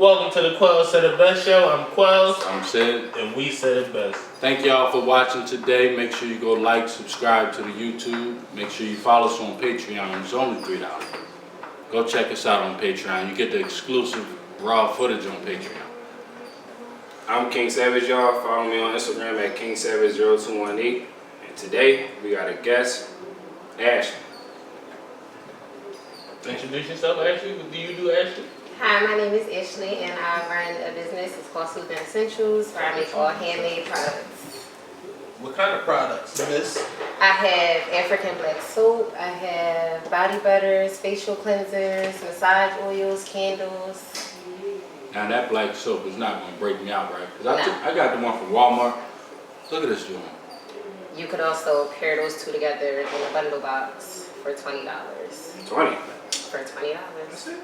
Welcome to the Quellz Sed Best Show. I'm Quellz. I'm Sed. And we said it best. Thank y'all for watching today. Make sure you go like, subscribe to the YouTube. Make sure you follow us on Patreon. It's only $3. Go check us out on Patreon. You get the exclusive raw footage on Patreon. I'm King Savage, y'all. Follow me on Instagram at KingSavage0218. And today we got a guest, Ashley. Introduce yourself, Ashley. What do you do, Ashley? Hi, my name is Ashley and I run a business. It's called Soothing Essentials, where I make all handmade products. What kind of products, miss? I have African black soap, I have body butters, facial cleansers, massage oils, candles. Now that black soap is not going to break me out, right? No. Because I got the one from Walmart. Look at this joint. You could also pair those two together in a bundle box for $20. 20. For $20. That's it.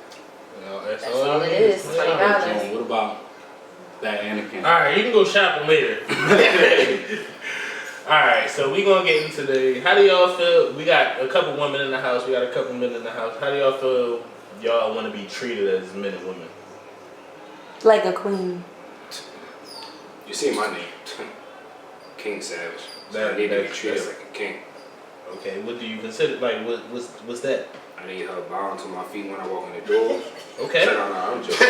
That's all it is, $20. What about that Anakin? Alright, you can go shopping later. Alright, so we gonna get into the, how do y'all feel? We got a couple women in the house, we got a couple men in the house. How do y'all feel y'all want to be treated as men and women? Like a queen. You see my name, King Savage. So I need to be treated like a king. Okay, what do you consider, like, what's that? I need her bound to my feet when I walk in the door. Okay. So, no, I'm joking.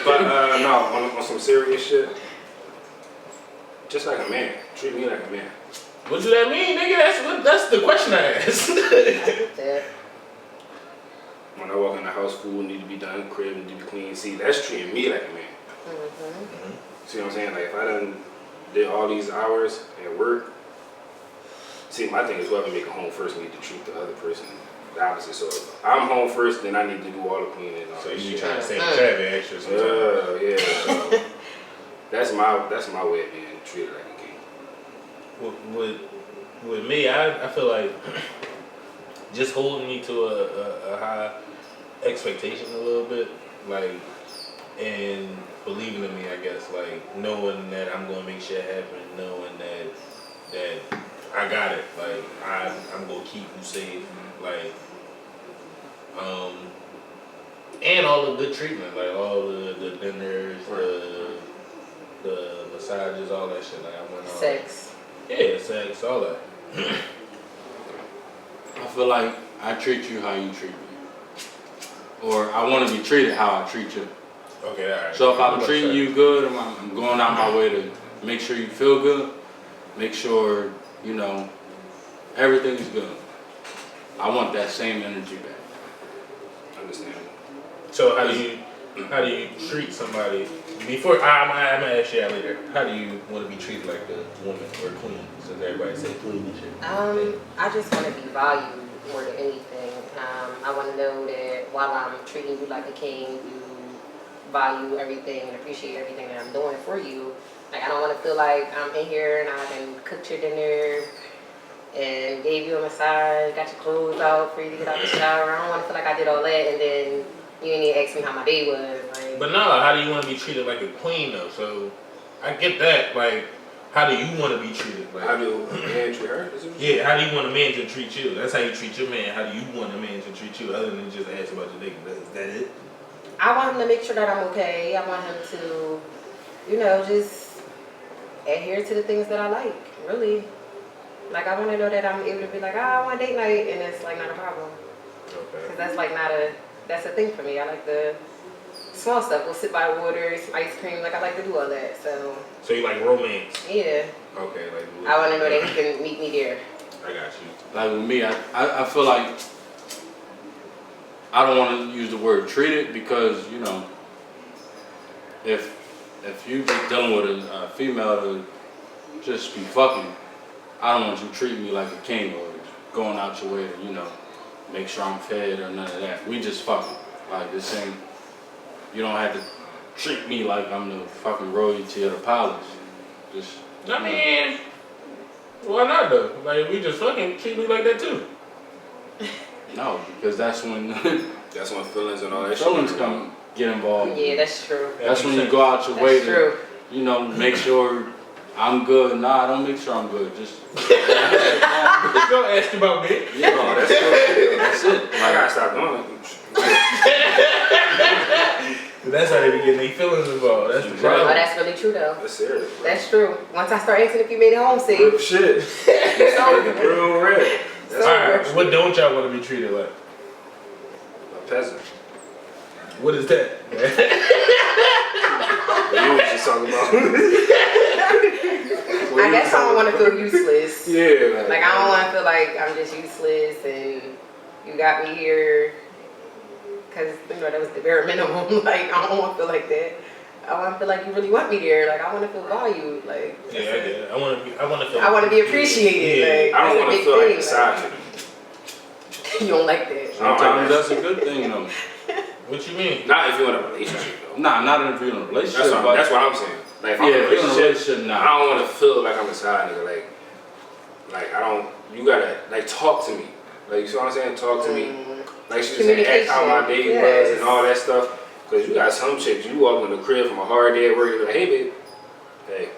But no, on some serious shit, just like a man. Treat me like a man. What do that mean, nigga? That's the question I asked. When I walk in the house, food need to be done, crib need to be clean. See, that's treating me like a man. See what I'm saying? Like if I done did all these hours at work, see my thing is whoever make a home first need to treat the other person the opposite. So if I'm home first, then I need to do all the cleaning and all So that you shit. trying to say Travis extra sometimes? Yeah. So that's my way of being treated like a king. With me, I feel like just holding me to a high expectation a little bit, like, and believing in me, I guess, like knowing that I'm gonna make shit happen, knowing that I got it, like I'm gonna keep you safe, like, and all the good treatment, like all the dinners, the massages, all that shit, like I went on. Sex. Yeah, sex, all that. I feel like I treat you how you treat me. Or I want to be treated how I treat you. Okay, all right. So if I'm treating you good, I'm going out my way to make sure you feel good, make sure, you know, everything is good. I want that same energy back. Understand? So how do you treat somebody? Before I'm gonna ask you that later. How do you want to be treated like a woman or a queen? Since everybody say queen and shit. I just want to be valued more than anything. I want to know that while I'm treating you like a king, you value everything and appreciate everything that I'm doing for you. Like I don't want to feel like I'm in here and I done cooked your dinner and gave you a massage, got your clothes out for you to get out the shower. I don't want to feel like I did all that and then you didn't even ask me how my day was. Like, But no, how do you want to be treated like a queen though? So I get that. Like, how do you want to be treated? Like, How do a man treat her? yeah, how do you want a man to treat you? That's how you treat your man. How do you want a man to treat you other than just ask about your dick? Is that it? I want him to make sure that I'm okay. I want him to, you know, just adhere to the things that I like, really. Like, I want to know that I'm able to be like, I want date night, and it's, like, not a problem. Okay. Because that's, like, that's a thing for me. I like the small stuff. We'll sit by the water, some ice cream. Like, I like to do all that, so. So you like romance? Yeah. Okay, like. I want to know that he can meet me there. I got you. Like with me, I feel like I don't want to use the word treated because, you know, if you just dealing with a female to just be fucking, I don't want you treating me like a king or going out your way to, you know, make sure I'm fed or none of that. We just fucking. Like this ain't, you don't have to treat me like I'm the fucking royalty of the palace. Just. I mean, why not though? Like, we just fucking treat me like that too. No, because that's when That's when feelings and all that feelings shit come get involved. Yeah, that's true. That's when you go out your way That's true. to, you know, make sure I'm good. Nah, don't make sure I'm good. Just Don't ask about me. yeah, Oh, that's good. that's it. I gotta stop doing it. That's how they be getting they feelings involved. That's the Oh, problem. that's really true though. That's serious. Bro. That's true. Once I start asking if you made it home safe, Real shit. Real red. That's Alright, what don't y'all want to be treated like? a peasant. What is that? You know what she's talking about. I guess I don't want to feel useless. Yeah. Like I don't want to feel like I'm just useless and you got me here because you know that was the bare minimum. Like I don't want to feel like that. I want to feel like you really want me there. Like I want to feel valued. Like Yeah, I get it. I want to feel. I want to be appreciated. Yeah. Like, I don't want to that's a feel like big a thing. side Like, you don't like that. Sometimes that's a good thing, though. What you mean? Not if you're in a relationship, though. Nah, not if you're in a relationship. That's what I'm saying. Like, if I'm in a yeah, if you're in a relationship, relationship, nah. I don't want to feel like I'm a side nigga. Like I don't. You gotta like talk to me. Like you see what I'm saying? Talk to me. Like she was saying, ask how my day was and all that stuff. Cause you got some chicks. You walk in the crib from a hard day at work. You're like, hey babe, hey.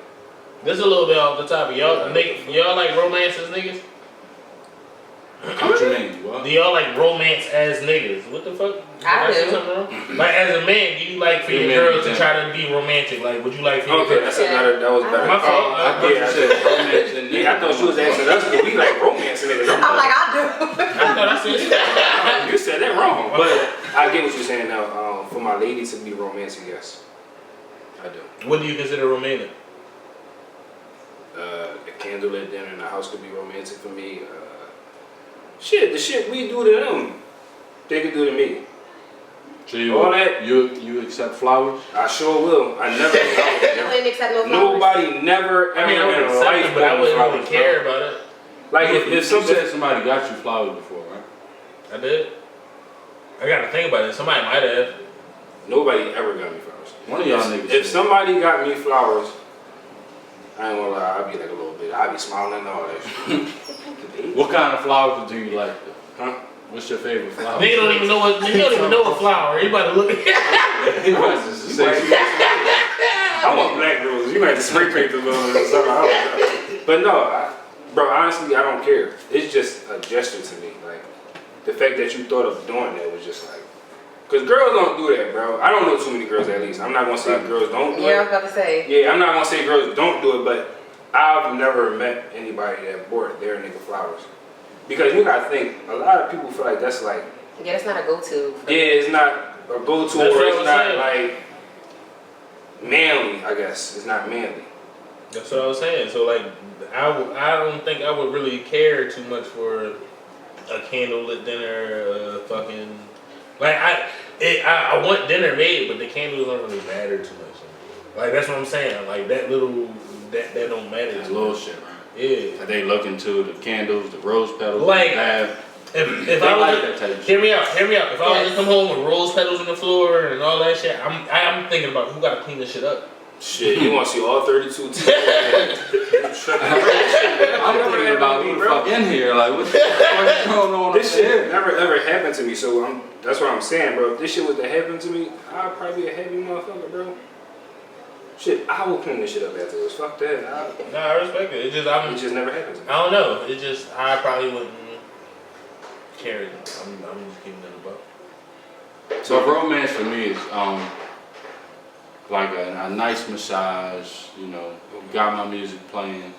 This a little bit off the topic. Y'all like romance as niggas? What you mean? What? Do y'all like romance as niggas? What the fuck? I say do. something wrong? Like as a man, do you like for your girls to try to be romantic? Like would you like for your Okay, girls? that's another. That was better. My fault. I thought you said romance and Yeah, I thought she was asking us, do we like romance niggas? I'm like I do. I thought I said You said that wrong. But I get what you're saying now. For my lady to be romantic, yes, I do. What do you consider romantic? A candlelit dinner in the house could be romantic for me. The shit we do to them, they could do to me. So you, All that- you accept flowers? I sure will. I never. You wouldn't accept no flowers? Nobody never ever I mean, I would in accept life it, but I bought me wouldn't really flowers, care bro. about it. Like You if something. said somebody got you flowers before, right? I did. I gotta think about it. Somebody might have. Nobody ever got me flowers. One of y'all niggas. If somebody got me flowers, I ain't gonna lie, I'd be like a little bit. I'd be smiling and all that shit. What kind of flowers do you like? Huh? What's your favorite flower? Nigga don't even know what. Nigga don't even know what flower. He about to look. He was just say I want black girls. You might have to spray paint them or something. I don't know. But no, bro, honestly, I don't care. It's just a gesture to me. Like, the fact that you thought of doing that was just like, because girls don't do that, bro. I don't know too many girls at least. I'm not going to say girls don't do Yeah, I it. was about to say. Yeah, I'm not going to say girls don't do it, but I've never met anybody that bought their nigga flowers. Because you got to think, a lot of people feel like that's like, Yeah, that's not a go-to. yeah, it's not a go-to That's or what it's I'm not saying. like manly, I guess. It's not manly. That's what I was saying. So like, I don't think I would really care too much for a candlelit dinner, fucking. Like I want dinner made, but the candles don't really matter too much. Like that's what I'm saying. Like that don't matter. That too little much. shit, right? Yeah. That they look into the candles, the rose petals, Like, the bath. If They I like was that type of hear shit. me out. If I was to come home with rose petals on the floor and all that shit, I'm thinking about who gotta clean this shit up. Shit, you want to see all 32 teeth? I'm thinking about who the fuck in here. Like, what the fuck is going on? This shit never ever happened to me, so that's what I'm saying, bro. If this shit was to happen to me, I'd probably be a heavy motherfucker, bro. Shit, I will clean this shit up afterwards. Fuck that. Nah, I respect it. It It just never happened to me. I don't know. It just I probably wouldn't carry it. I'm just keeping it above. So romance for me is like a nice massage, you know, got my music playing.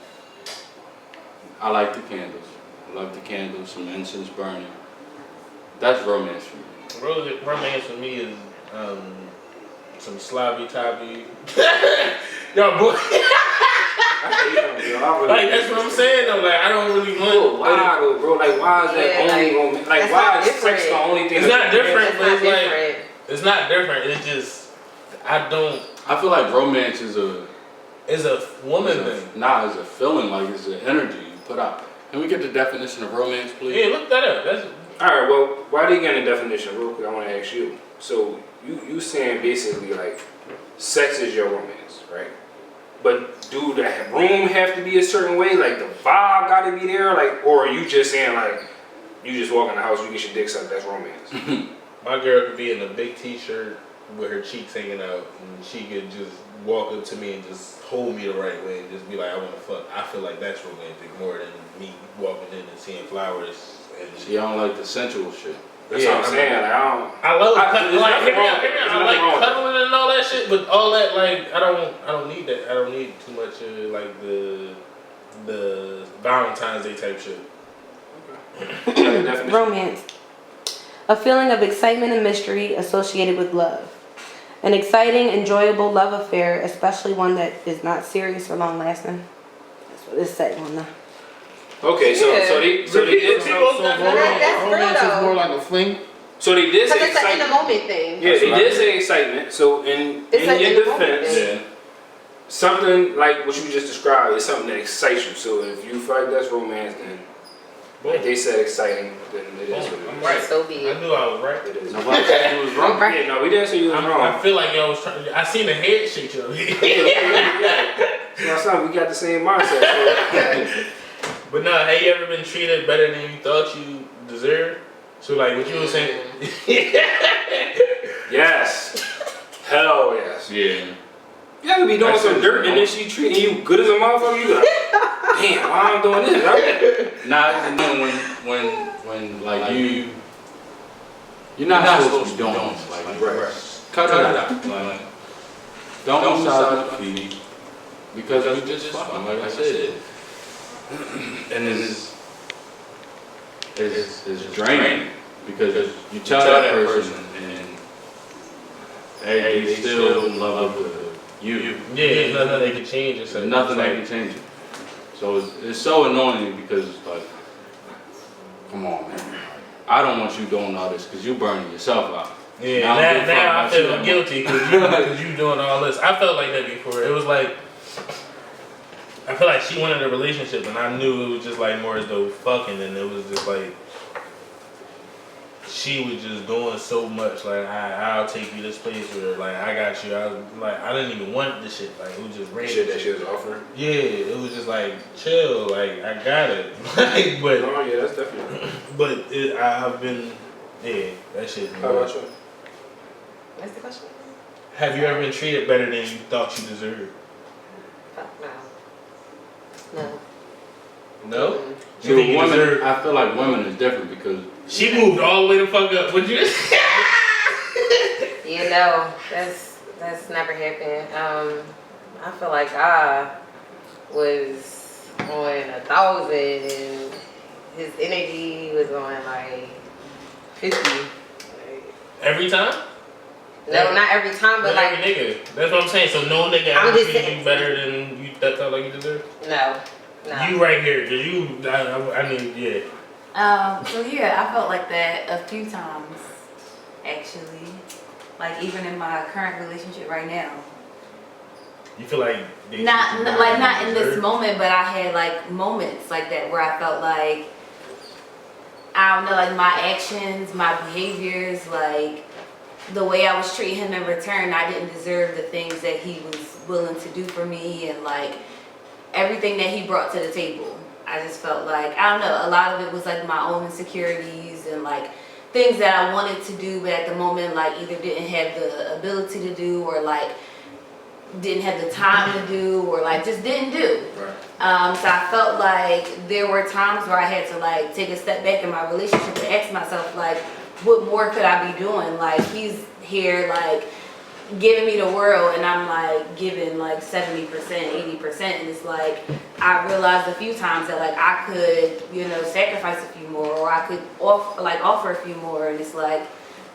I like the candles. I love the candles, some incense burning. That's romance for me. Romance for me is some slobby toppy. Yo, boy. Like that's what I'm saying though. Like I don't really want. Why though, bro? Like why is that only gonna like why is sex the only thing? It's not different, but It's it's not like different. it's not different. It's just I feel like romance is It's a woman thing. Nah, it's a feeling, like it's an energy you put out. Can we get the definition of romance, please? Yeah, look that up. That's Alright, well, why do you get a definition real quick? I wanna ask you. So you saying basically like sex is your romance, right? But do the room have to be a certain way? Like the vibe gotta be there? Like, or are you just saying like you just walk in the house, you get your dick sucked, that's romance? my girl could be in a big t-shirt with her cheeks hanging out, and she could just walk up to me and just hold me the right way and just be like, I want to fuck. I feel like that's romantic more than me walking in and seeing flowers. And See, I don't like the sensual shit. That's what I'm saying. Like, I love there's like nothing hear me wrong. out, hear me out. There's I nothing like wrong. cuddling and all that shit, but all that like I don't need that. I don't need too much like the Valentine's Day type shit. Romance. A feeling of excitement and mystery associated with love. An exciting, enjoyable love affair, especially one that is not serious or long lasting. That's what it's saying on the. Okay, so they did romance is more like a fling. So they did say Because it's an in the excitement. moment thing. Yeah, they did say excitement. So in It's like your in the moment defense, thing. something like what you just described is something that excites you. So if you feel like that's romance, then like they said exciting, then it is what it I'm is. right. So be I it. knew I was right. It is. Nobody said you was wrong. Right. Yeah, no, we didn't say you was I wrong. feel like y'all was trying. I seen the head shake you. So that's not, we got the same mindset. So. But nah, have you ever been treated better than you thought you deserved? So like what you were saying. Yes. Hell yes. Yeah. You ever be doing That's some it, dirt and then she treating you good as a motherfucker? You like, damn, why I'm doing this? Right? Nah, it's annoying when like you're not supposed to be doing this. Like, Right. cut it out. Like, don't massage my feet because we just fucking, like I said. And it's draining because you tell that person and they still in love with you. Yeah, there's nothing they can change. Or There's nothing that can change it. So it's so annoying because it's like, come on, man. I don't want you doing all this because you burning yourself out. Yeah, now I feel guilty because you doing all this. I felt like that before. It was like, I feel like she wanted a relationship and I knew it was just like more as though fucking, and it was just like, she was just doing so much, like I'll take you this place, or like I got you. I was like, I didn't even want the shit. Like it was just random Shit that she was offering. Yeah, it was just like chill. Like I got it. Like, but Oh yeah, that's definitely. but I've been that shit. How about you? What's the question? Have you ever been treated better than you thought you deserved? No. No. Mm-mm. You So think you women, deserve? I feel like women is different because She moved all the way the fuck up. Would you? You know, that's never happened. I feel like I was on 1,000 and his energy was on like 50. Every time? No, not every time, but like every nigga. That's what I'm saying. So no nigga I'm ever just treated saying- you better than you that felt like you deserved. no. You right here, cause you. I mean, yeah. So yeah, I felt like that a few times, actually. Like even in my current relationship right now. You feel like they Not treat you better like than not you in this deserve? moment, but I had like moments like that where I felt like I don't know, like my actions, my behaviors, like the way I was treating him in return, I didn't deserve the things that he was willing to do for me and like everything that he brought to the table. I just felt like, I don't know, a lot of it was like my own insecurities and like things that I wanted to do, but at the moment like either didn't have the ability to do or like didn't have the time to do or like just didn't do. Right. So I felt like there were times where I had to like take a step back in my relationship and ask myself like, what more could I be doing? Like he's here like giving me the world and I'm like giving like 70%, 80%, and it's like I realized a few times that like I could, you know, sacrifice a few more or I could offer a few more, and it's like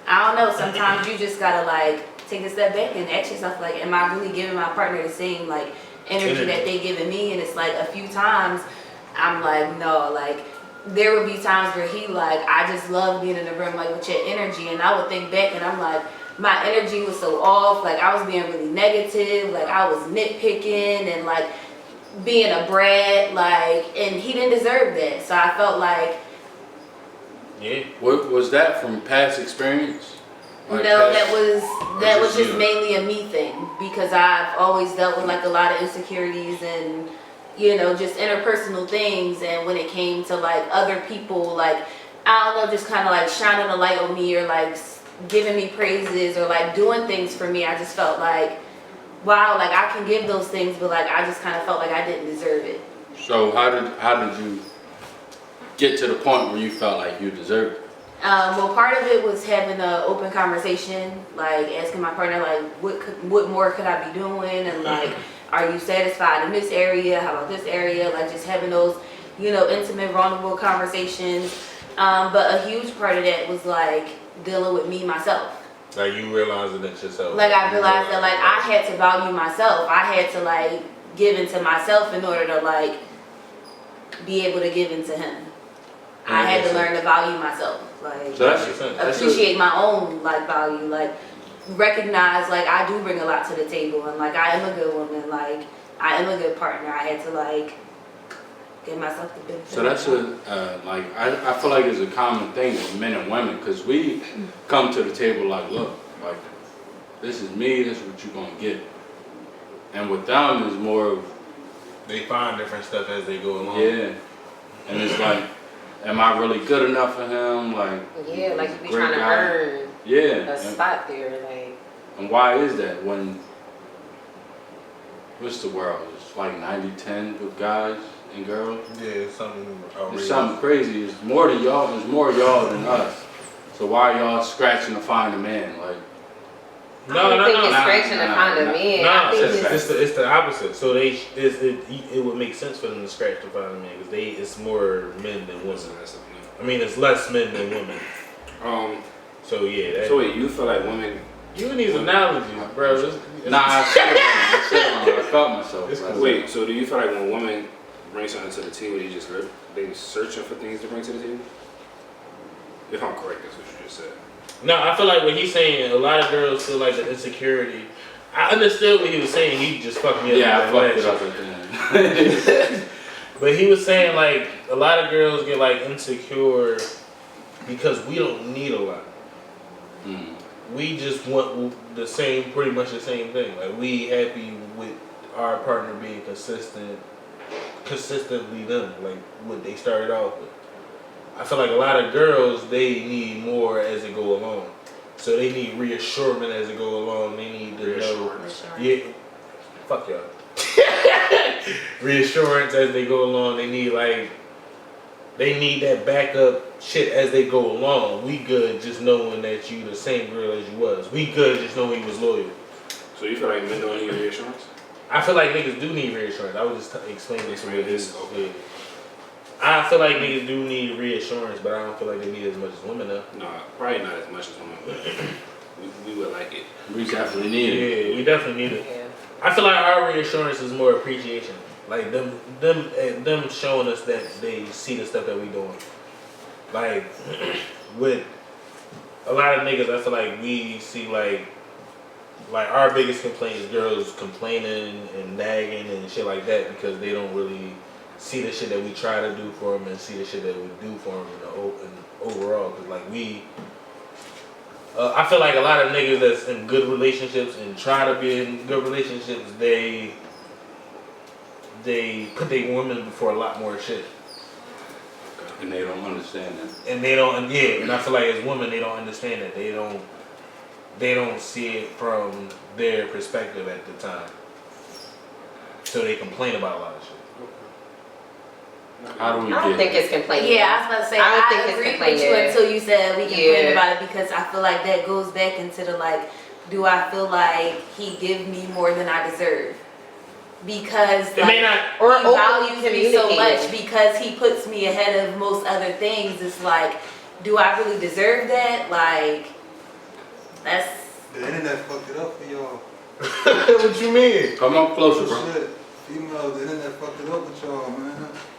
I don't know, sometimes you just gotta like take a step back and ask yourself like, am I really giving my partner the same like energy that they giving me? And it's like a few times I'm like, no, like there would be times where he like, I just love being in the room like with your energy, and I would think back and I'm like, my energy was so off, like I was being really negative, like I was nitpicking and like being a brat, like, and he didn't deserve that. So I felt like, Yeah. what was that from past experience? Like no, past- that or was just you? mainly a me thing because I've always dealt with like a lot of insecurities and, you know, just interpersonal things. And when it came to like other people, like, I don't know, just kind of like shining a light on me or like giving me praises or like doing things for me, I just felt like, wow, like I can give those things, but like I just kind of felt like I didn't deserve it. So how did you get to the point where you felt like you deserved it? Well, part of it was having an open conversation, like asking my partner, like, what more could I be doing, and like, are you satisfied in this area? How about this area? Like, just having those, intimate, vulnerable conversations. But a huge part of that was like dealing with me myself. Like you realizing it yourself. Like I realized that like I had to value myself. I had to like give into myself in order to like be able to give into him. I had to learn to value myself. Like So that's appreciate my own like value. Like recognize like I do bring a lot to the table, and like I am a good woman. Like I am a good partner. I had to like give myself the benefit. So that's I feel like it's a common thing with men and women, because we come to the table like, look, like this is me, this is what you're gonna get. And with them is more of, they find different stuff as they go along. yeah. And it's like, am I really good enough for him? Like, Yeah, like you be great trying to guy. earn Yeah. a spot there, like. And why is that when, what's the world? It's like 90-10 with guys and girls. Yeah, it's something outrageous. It's something crazy. It's more than y'all. There's more y'all than us. So why y'all scratching to find a man? Like, I don't think it's scratching to find a man. No, I think it's the opposite. So it would make sense for them to scratch to find a man because it's more men than women. I mean, it's less men than women. So yeah. So wait, you feel like women? You and these analogies, bro. I felt myself. It's cool. Wait, so do you feel like when women bring something to the table, they searching for things to bring to the table? If I'm correct, that's what you just said. No, I feel like what he's saying, a lot of girls feel like the insecurity. I understood what he was saying. He just fucked me up. Yeah, I fucked it up at the end. But he was saying like a lot of girls get like insecure because we don't need a lot. Mm. We just want pretty much the same thing. Like we happy with our partner being consistently them, like what they started off with. I feel like a lot of girls, they need more as they go along. So they need reassurance as they go along. They need to know. Yeah, fuck y'all. Reassurance as they go along. They need that backup shit as they go along. We good just knowing that you the same girl as you was. We good just knowing you was loyal. So you feel like men don't need reassurance? I feel like niggas do need reassurance. I was just explaining this to this. you. I feel like niggas do need reassurance, but I don't feel like they need as much as women though. No, probably not as much as women, but we would like it. We definitely need it. Yeah, we definitely need it. Yeah. I feel like our reassurance is more appreciation. Like them showing us that they see the stuff that we doing. Like with a lot of niggas, I feel like we see like our biggest complaint is girls complaining and nagging and shit like that because they don't really see the shit that we try to do for them and see the shit that we do for them in overall. Cause like I feel like a lot of niggas that's in good relationships and try to be in good relationships, they put their women before a lot more shit. And they don't understand that. And they don't, yeah. And I feel like as women, they don't understand that. They don't see it from their perspective at the time. So they complain about a lot of shit. How do we I don't get think there? it's complaining. Yeah, I was about to say, I don't I think it's agree with complaining. you until you said we complain Yeah. about it, because I feel like that goes back into the like, do I feel like he give me more than I deserve? Because It may like, not, Or he openly values me so much communicating. because he puts me ahead of most other things. It's like, do I really deserve that? Like, that's... The internet fucked it up for y'all. what you mean? Come up closer, bro. Shit. Females, the internet fucked it up with y'all, man.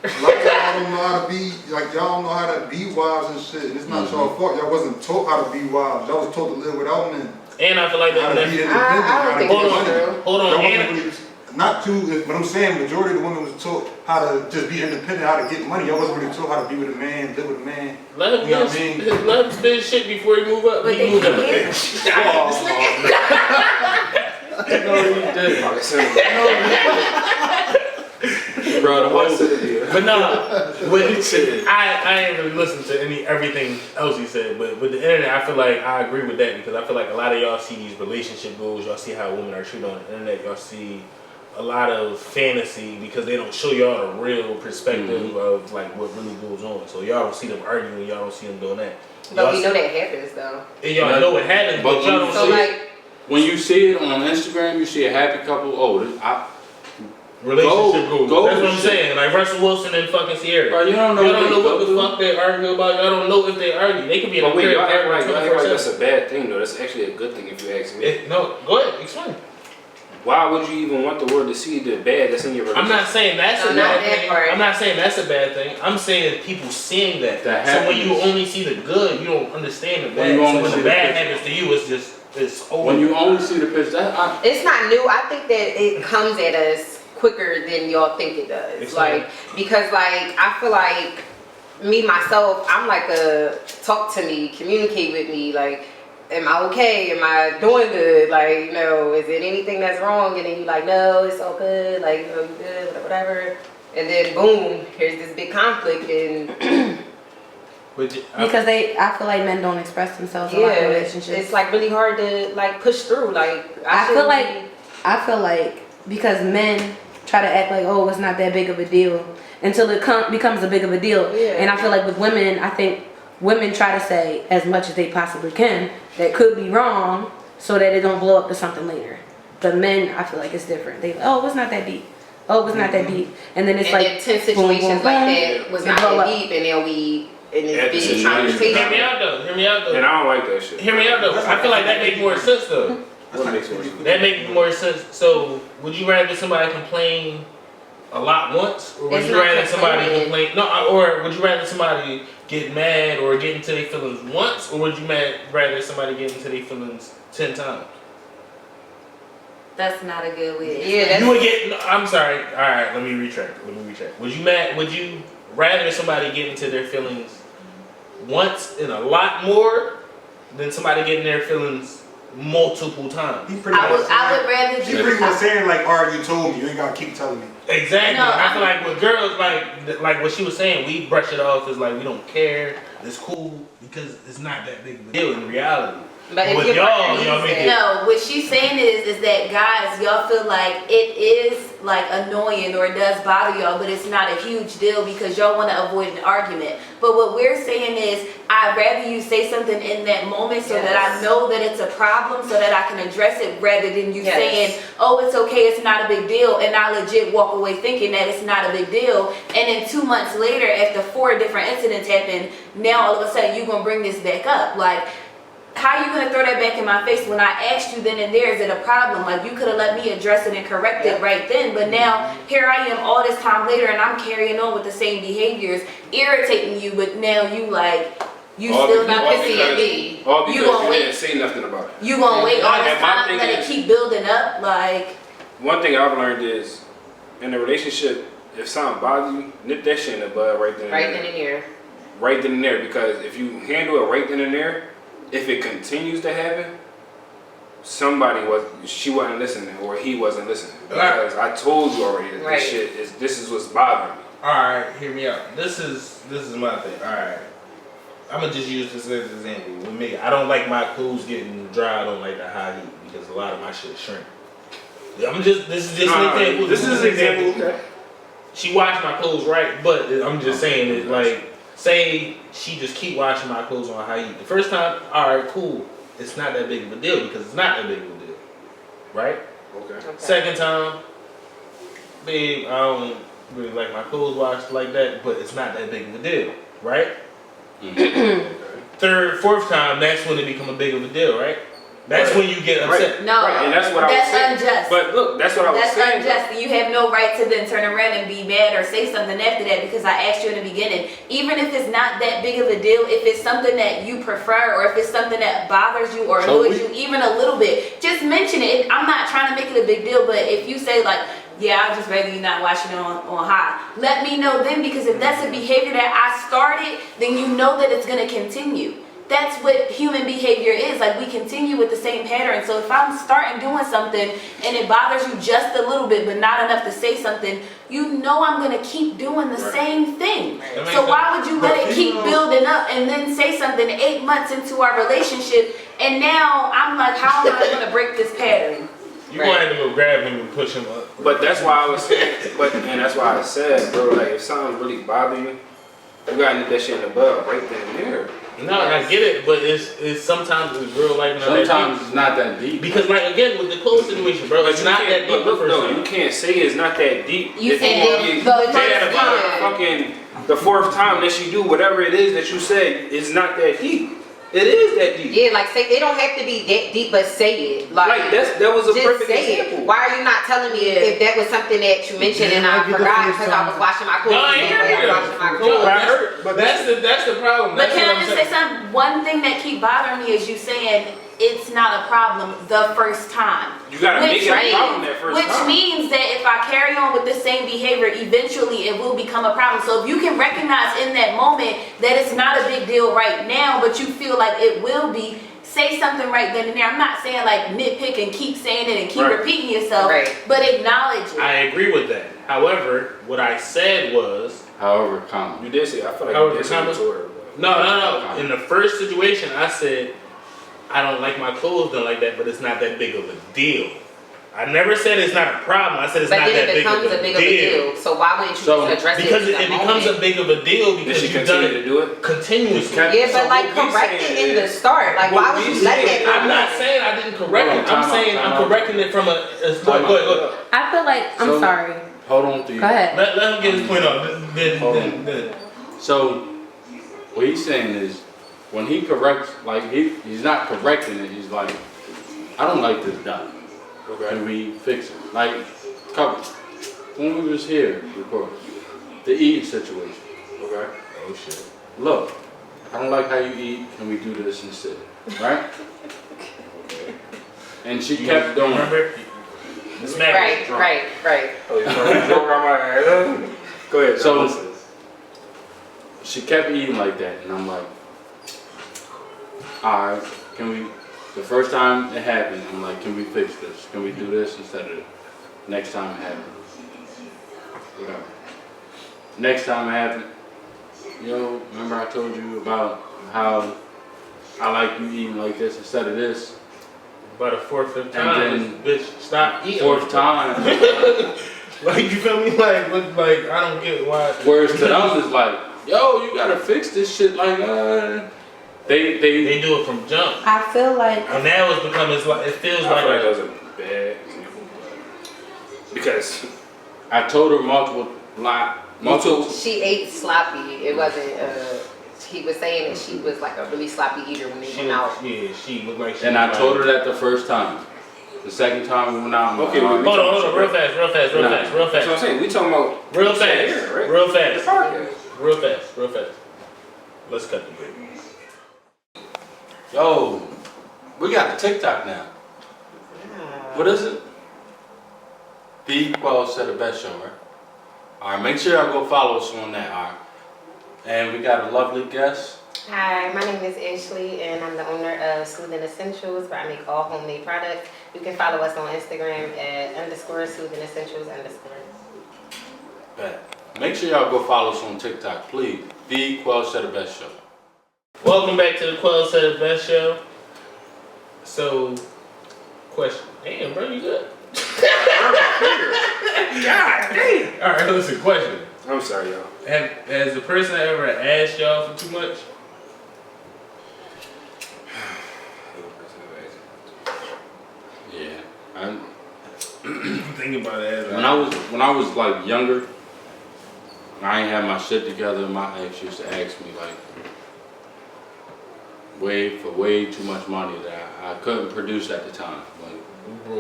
Like y'all don't know how to be, like y'all don't know how to be wives and shit. And it's not y'all fault. Y'all wasn't taught how to be wives. Y'all was taught to live without men. And I feel like How to be that. independent. I don't how to think get that's money. true. Hold on, Y'all wasn't and really, not too, but I'm saying majority of the women was taught how to just be independent, how to get money. Y'all wasn't really taught how to be with a man, live with a man. let him You know what I mean? let him spend shit before he move up. But He they moved up. No, he didn't. Like I said, Bro, the whole But no, I ain't really listened to everything else he said. But with the internet, I feel like I agree with that because I feel like a lot of y'all see these relationship goals. Y'all see how women are treated on the internet. Y'all see a lot of fantasy because they don't show y'all the real perspective of like what really goes on. So y'all don't see them arguing, y'all don't see them doing that. But we know that happens though. And y'all know it happens, but y'all don't So see it. like, When you see it on Instagram, you see a happy couple. Relationship goals. Go That's what I'm shit. saying. Like Russell Wilson and fucking Sierra. Bro, you don't know. Y'all don't know what the fuck they argue about. Y'all don't know if they argue. They could be in But a wait, crib. y'all act like 24/7. that's a bad thing though. That's actually a good thing if you ask me. No, go ahead, explain. Why would you even want the world to see the bad that's in your relationship? I'm not saying that's a No, not bad that thing. part. I'm not saying that's a bad thing. I'm saying people seeing that. That So when you happens. only see the good, you don't understand the When bad. you So only when see the the bad picture. happens to you, it's over. When you only see the picture, it's not new. I think that it comes at us quicker than y'all think it does. Explain. Like, because like, I feel like me, myself, I'm like talk to me, communicate with me, like, am I okay? Am I doing good? Like, you know, is it anything that's wrong? And then you like, no, it's all good. Like, you know, you good, whatever. And then boom, here's this big conflict and Because I feel like men don't express themselves a lot in relationships. it's like really hard to like push through. Like, I feel like because men try to act like, oh, it's not that big of a deal until it becomes a big of a deal. Yeah. And I feel like with women, I think women try to say as much as they possibly can that could be wrong so that it don't blow up to something later. But men, I feel like it's different. They, oh, it's not that deep. Oh, it's not that deep. And then it's and like then 10 situations boom, boom, like that was and not blow that up. deep, and then we in Yeah, this the big situation. conversation. Hear me out though. Hear me out And though. I don't like that shit. Hear me out though. I feel like that makes more sense though. What makes more sense? That makes more sense. So, would you rather somebody complain a lot once, or would It's you not rather somebody complaining. complain? No, or would you rather somebody get mad or get into their feelings once, or would you rather somebody get into their feelings 10 times? That's not a good way. Yeah, that's You would get. No, I'm sorry. All right, let me retract. Would you rather somebody get into their feelings once and a lot more than somebody getting their feelings multiple times? He pretty I much would saying- rather She pretty much saying like, alright, you told me, you ain't gotta keep telling me. Exactly. No, I feel like with girls, like what she was saying, we brush it off as like we don't care. It's cool because it's not that big of a deal in reality. But if with your y'all, partner y'all needs make that- it. No, what she's saying is that guys, y'all feel like it is like annoying or it does bother y'all, but it's not a huge deal because y'all want to avoid an argument. But what we're saying is, I'd rather you say something in that moment so that I know that it's a problem, so that I can address it, rather than you saying, oh, it's okay, it's not a big deal, and I legit walk away thinking that it's not a big deal. And then 2 months later, after 4 different incidents happen, now all of a sudden you're gonna bring this back up. Like, how are you gonna throw that back in my face when I asked you then and there, is it a problem? Like, you could have let me address it and correct it right then, but now here I am all this time later and I'm carrying on with the same behaviors, irritating you, but now you like, you All still because- not all pissing at because- me. All You because gonna you wait. didn't say nothing about it. You gonna wait all this And my time, thing let it is- keep building up, like, One thing I've learned is, in a relationship, if something bothers you, nip that shit in the bud right then and right there. then and there. Right then and there, because if you handle it right then and there, if it continues to happen, she wasn't listening or he wasn't listening. Because I told you already that Right. this is what's bothering me. Alright, hear me out. This is my thing. Alright. I'm gonna just use this as an example. With me, I don't like my clothes getting dry. I don't like the high heat because a lot of my shit shrink. This is just an example. This is an example. Okay. She washed my clothes right, but I'm just saying it like, say she just keep washing my clothes on high heat. The first time, alright, cool. It's not that big of a deal because it's not that big of a deal. Right? Okay. Second time, babe, I don't really like my clothes washed like that, but it's not that big of a deal, right? Third, fourth time, that's when it become a big of a deal, right? That's when you get upset. no, Right, and that's what I was saying. unjust. But look, that's what I was That's saying. unjust. You have no right to then turn around and be mad or say something after that because I asked you in the beginning. Even if it's not that big of a deal, if it's something that you prefer or if it's something that bothers you or annoys you even a little bit, just mention it. I'm not trying to make it a big deal, but if you say like, yeah, I'd just rather you not watch it on high, let me know then, because if that's a behavior that I started, then you know that it's going to continue. That's what human behavior is. Like, we continue with the same pattern. So if I'm starting doing something and it bothers you just a little bit but not enough to say something, you know I'm going to keep doing the same thing. So why would you let it keep building up and then say something 8 months into our relationship and now I'm like, how am I going to break this pattern? You gonna have to go grab him and push him up. But that's why I was saying, and that's why I said, bro, like if something really bother you, you gotta nip that shit in the bud right then and there. No, and I get it, but it's sometimes it's real life. Sometimes it's not that deep. Because like again with the clothes situation, bro, it's not that deep. The first time. You can't say it's not that deep. You said the fourth time that you do whatever it is that you said, it's not that deep. It is that deep. Yeah, like say it don't have to be that deep, but say it. Like that was a just perfect say example. It. Why are you not telling me if that was something that you mentioned and I forgot because I was washing my clothes? No, I ain't heard it. But that's the problem. But can I just say something? One thing that keep bothering me is you saying it's not a problem the first time. You gotta make it a problem that first time. Which means that if I carry on with the same behavior, eventually it will become a problem. So if you can recognize in that moment that it's not a big deal right now, but you feel like it will be, say something right then and there. I'm not saying like nitpick and keep saying it and keep repeating yourself, but acknowledge it. I agree with that. However, what I said was, however, comma. You did say, I feel like however, you did say it to her. No. In the first situation, I said, I don't like my clothes done like that, but it's not that big of a deal. I never said it's not a problem. I said it's not that big of a deal. So why wouldn't you just address it? Because it becomes a big of a deal because you've done it to do it continuously. Yeah, but like correct it in the start. Like why would you let that? I'm not saying I didn't correct it. I'm saying I'm correcting it from a. Go ahead. I feel like I'm sorry. Hold on to you. Go ahead. Let him get his point off. Then. So what he's saying is, when he corrects, like he's not correcting it. He's like, I don't like this done. Okay. Can we fix it? Like, when we was here recording, the eating situation. Okay. Oh shit. Look, I don't like how you eat. Can we do this instead? Right? And she kept going. Remember? Right. Oh, you drunk on my head? Go ahead. So she kept eating like that, and I'm like, all right, can we? The first time it happened, I'm like, can we fix this? Can we do this instead of next time it happened? Whatever. Next time it happened, yo, remember I told you about how I like you eating like this instead of this? By the fourth, fifth time, then bitch, stop eating. Fourth time. Like, you feel me? Like, I don't get why. Words to them is like, yo, you gotta fix this shit. Like, They do it from jump. I feel like, and now it's becoming like it feels like that was a bad example, because I told her multiple. She ate sloppy. It wasn't. He was saying that she was like a really sloppy eater when they went out. Yeah, she looked like she. And I told her that the first time. The second time we went out. Okay, hold on, real fast. That's what I'm saying. We talking about real fast, right? real fast. Let's cut the break. Yo, we got a TikTok now. What is it? The Quellz Sed the best show, right? All right, make sure y'all go follow us on that. All right, and we got a lovely guest. Hi, my name is Ashley, and I'm the owner of Soothing Essentials, where I make all homemade products. You can follow us on Instagram at _Soothing Essentials _. Bet. Make sure y'all go follow us on TikTok, please. The Quellz Sed the best show. Welcome back to the Quellz Sed the best show. So, question. Damn, bro, you good? God damn. All right, listen. Question. I'm sorry, y'all. Has the person ever asked y'all for too much? Yeah, I'm thinking about it. When I was like younger, I ain't had my shit together. My ex used to ask me like way too much money that I couldn't produce at the time. Like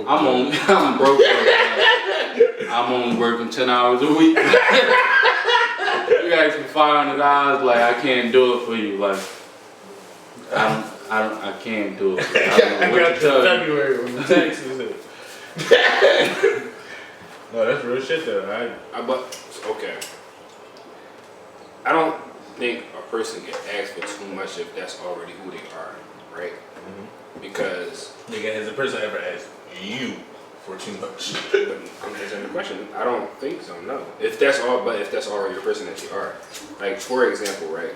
I'm broke. I'm only working 10 hours a week. You ask me $500, like I can't do it for you. Like I can't do it. I got to February when the taxes hit. No, that's real shit though. Okay. I don't think a person can ask for too much if that's already who they are, right? Mm-hmm. Because nigga, has a person ever asked you for too much? I'm answering the question. I don't think so. No. If that's already the person that you are, like for example, right?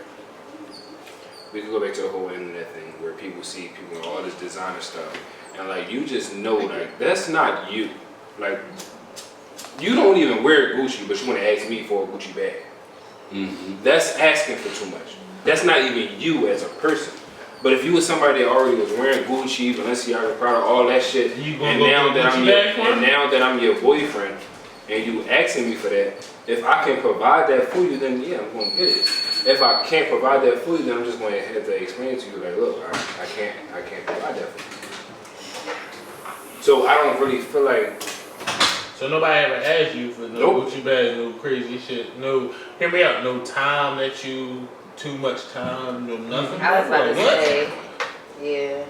We could go back to the whole internet thing where people see people with all this designer stuff, and like you just know like that's not you. Like you don't even wear Gucci, but you want to ask me for a Gucci bag. That's asking for too much. That's not even you as a person. But if you was somebody that already was wearing Gucci, Balenciaga, Prada, all that shit, and now that I'm your boyfriend, and you asking me for that, if I can provide that for you, then yeah, I'm gonna get it. If I can't provide that for you, then I'm just gonna have to explain to you like, look, I can't provide that for you. So I don't really feel like. So nobody ever asked you for no Gucci bag, no crazy shit, no. Hear me out. No time that you. Too much time, no nothing. I was about to say, yeah.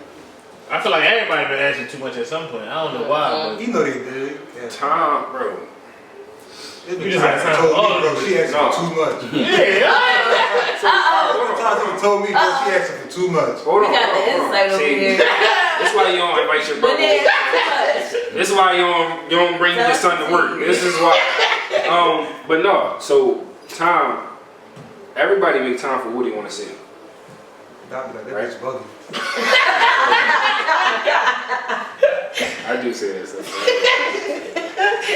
I feel like everybody been asking too much at some point. I don't know why, but You know they did. Yeah. Time, bro. You just had time. Told me, bro, she asking for too much. Sometimes told me, bro, she asking for too much. Hold on. We got the insight over here. This is why you don't invite your brother. This is why you don't bring your son to work. This is why. But no. So time. Everybody make time for what they want to see. That bitch buggy. I do say that stuff.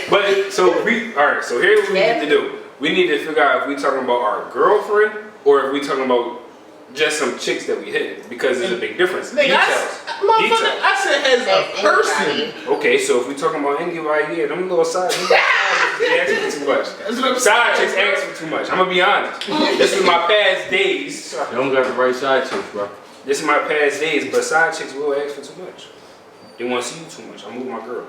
But so alright, so here's what we need to do. We need to figure out if we talking about our girlfriend or if we talking about just some chicks that we hit, because there's a big difference. Nigga, I said as a person. Okay, so if we talking about anybody, yeah, them little side chicks asking for too much. Side chicks asking for too much. I'm gonna be honest. This is my past days. You don't got the right side chicks, bro. This is my past days, but side chicks will ask for too much. They want to see you too much. I'm moving my girl.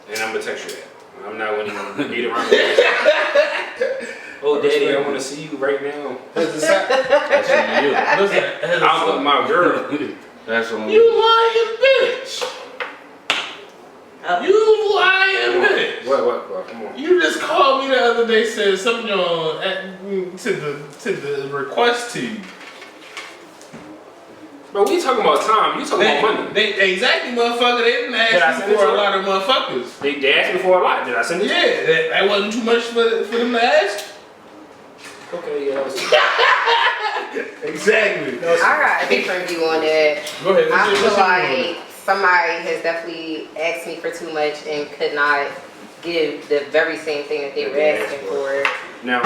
And I'm gonna text you that. I'm not gonna beat around with that. Oh, daddy, I want to see you right now. That's on you. Listen, I'm with my girl. That's on you lying bitch. You lying bitch. What? Come on. You just called me the other day, said something to the request to you. But we talking about time. You talking about money. Exactly, motherfucker. They didn't ask me for a lot of motherfuckers. They asked me for a lot. Did I send it? Yeah, that wasn't too much for them to ask. Okay, yeah, that was Exactly. I got a different view on that. Go ahead. I feel like somebody has definitely asked me for too much and could not give the very same thing that they were asking for. Now,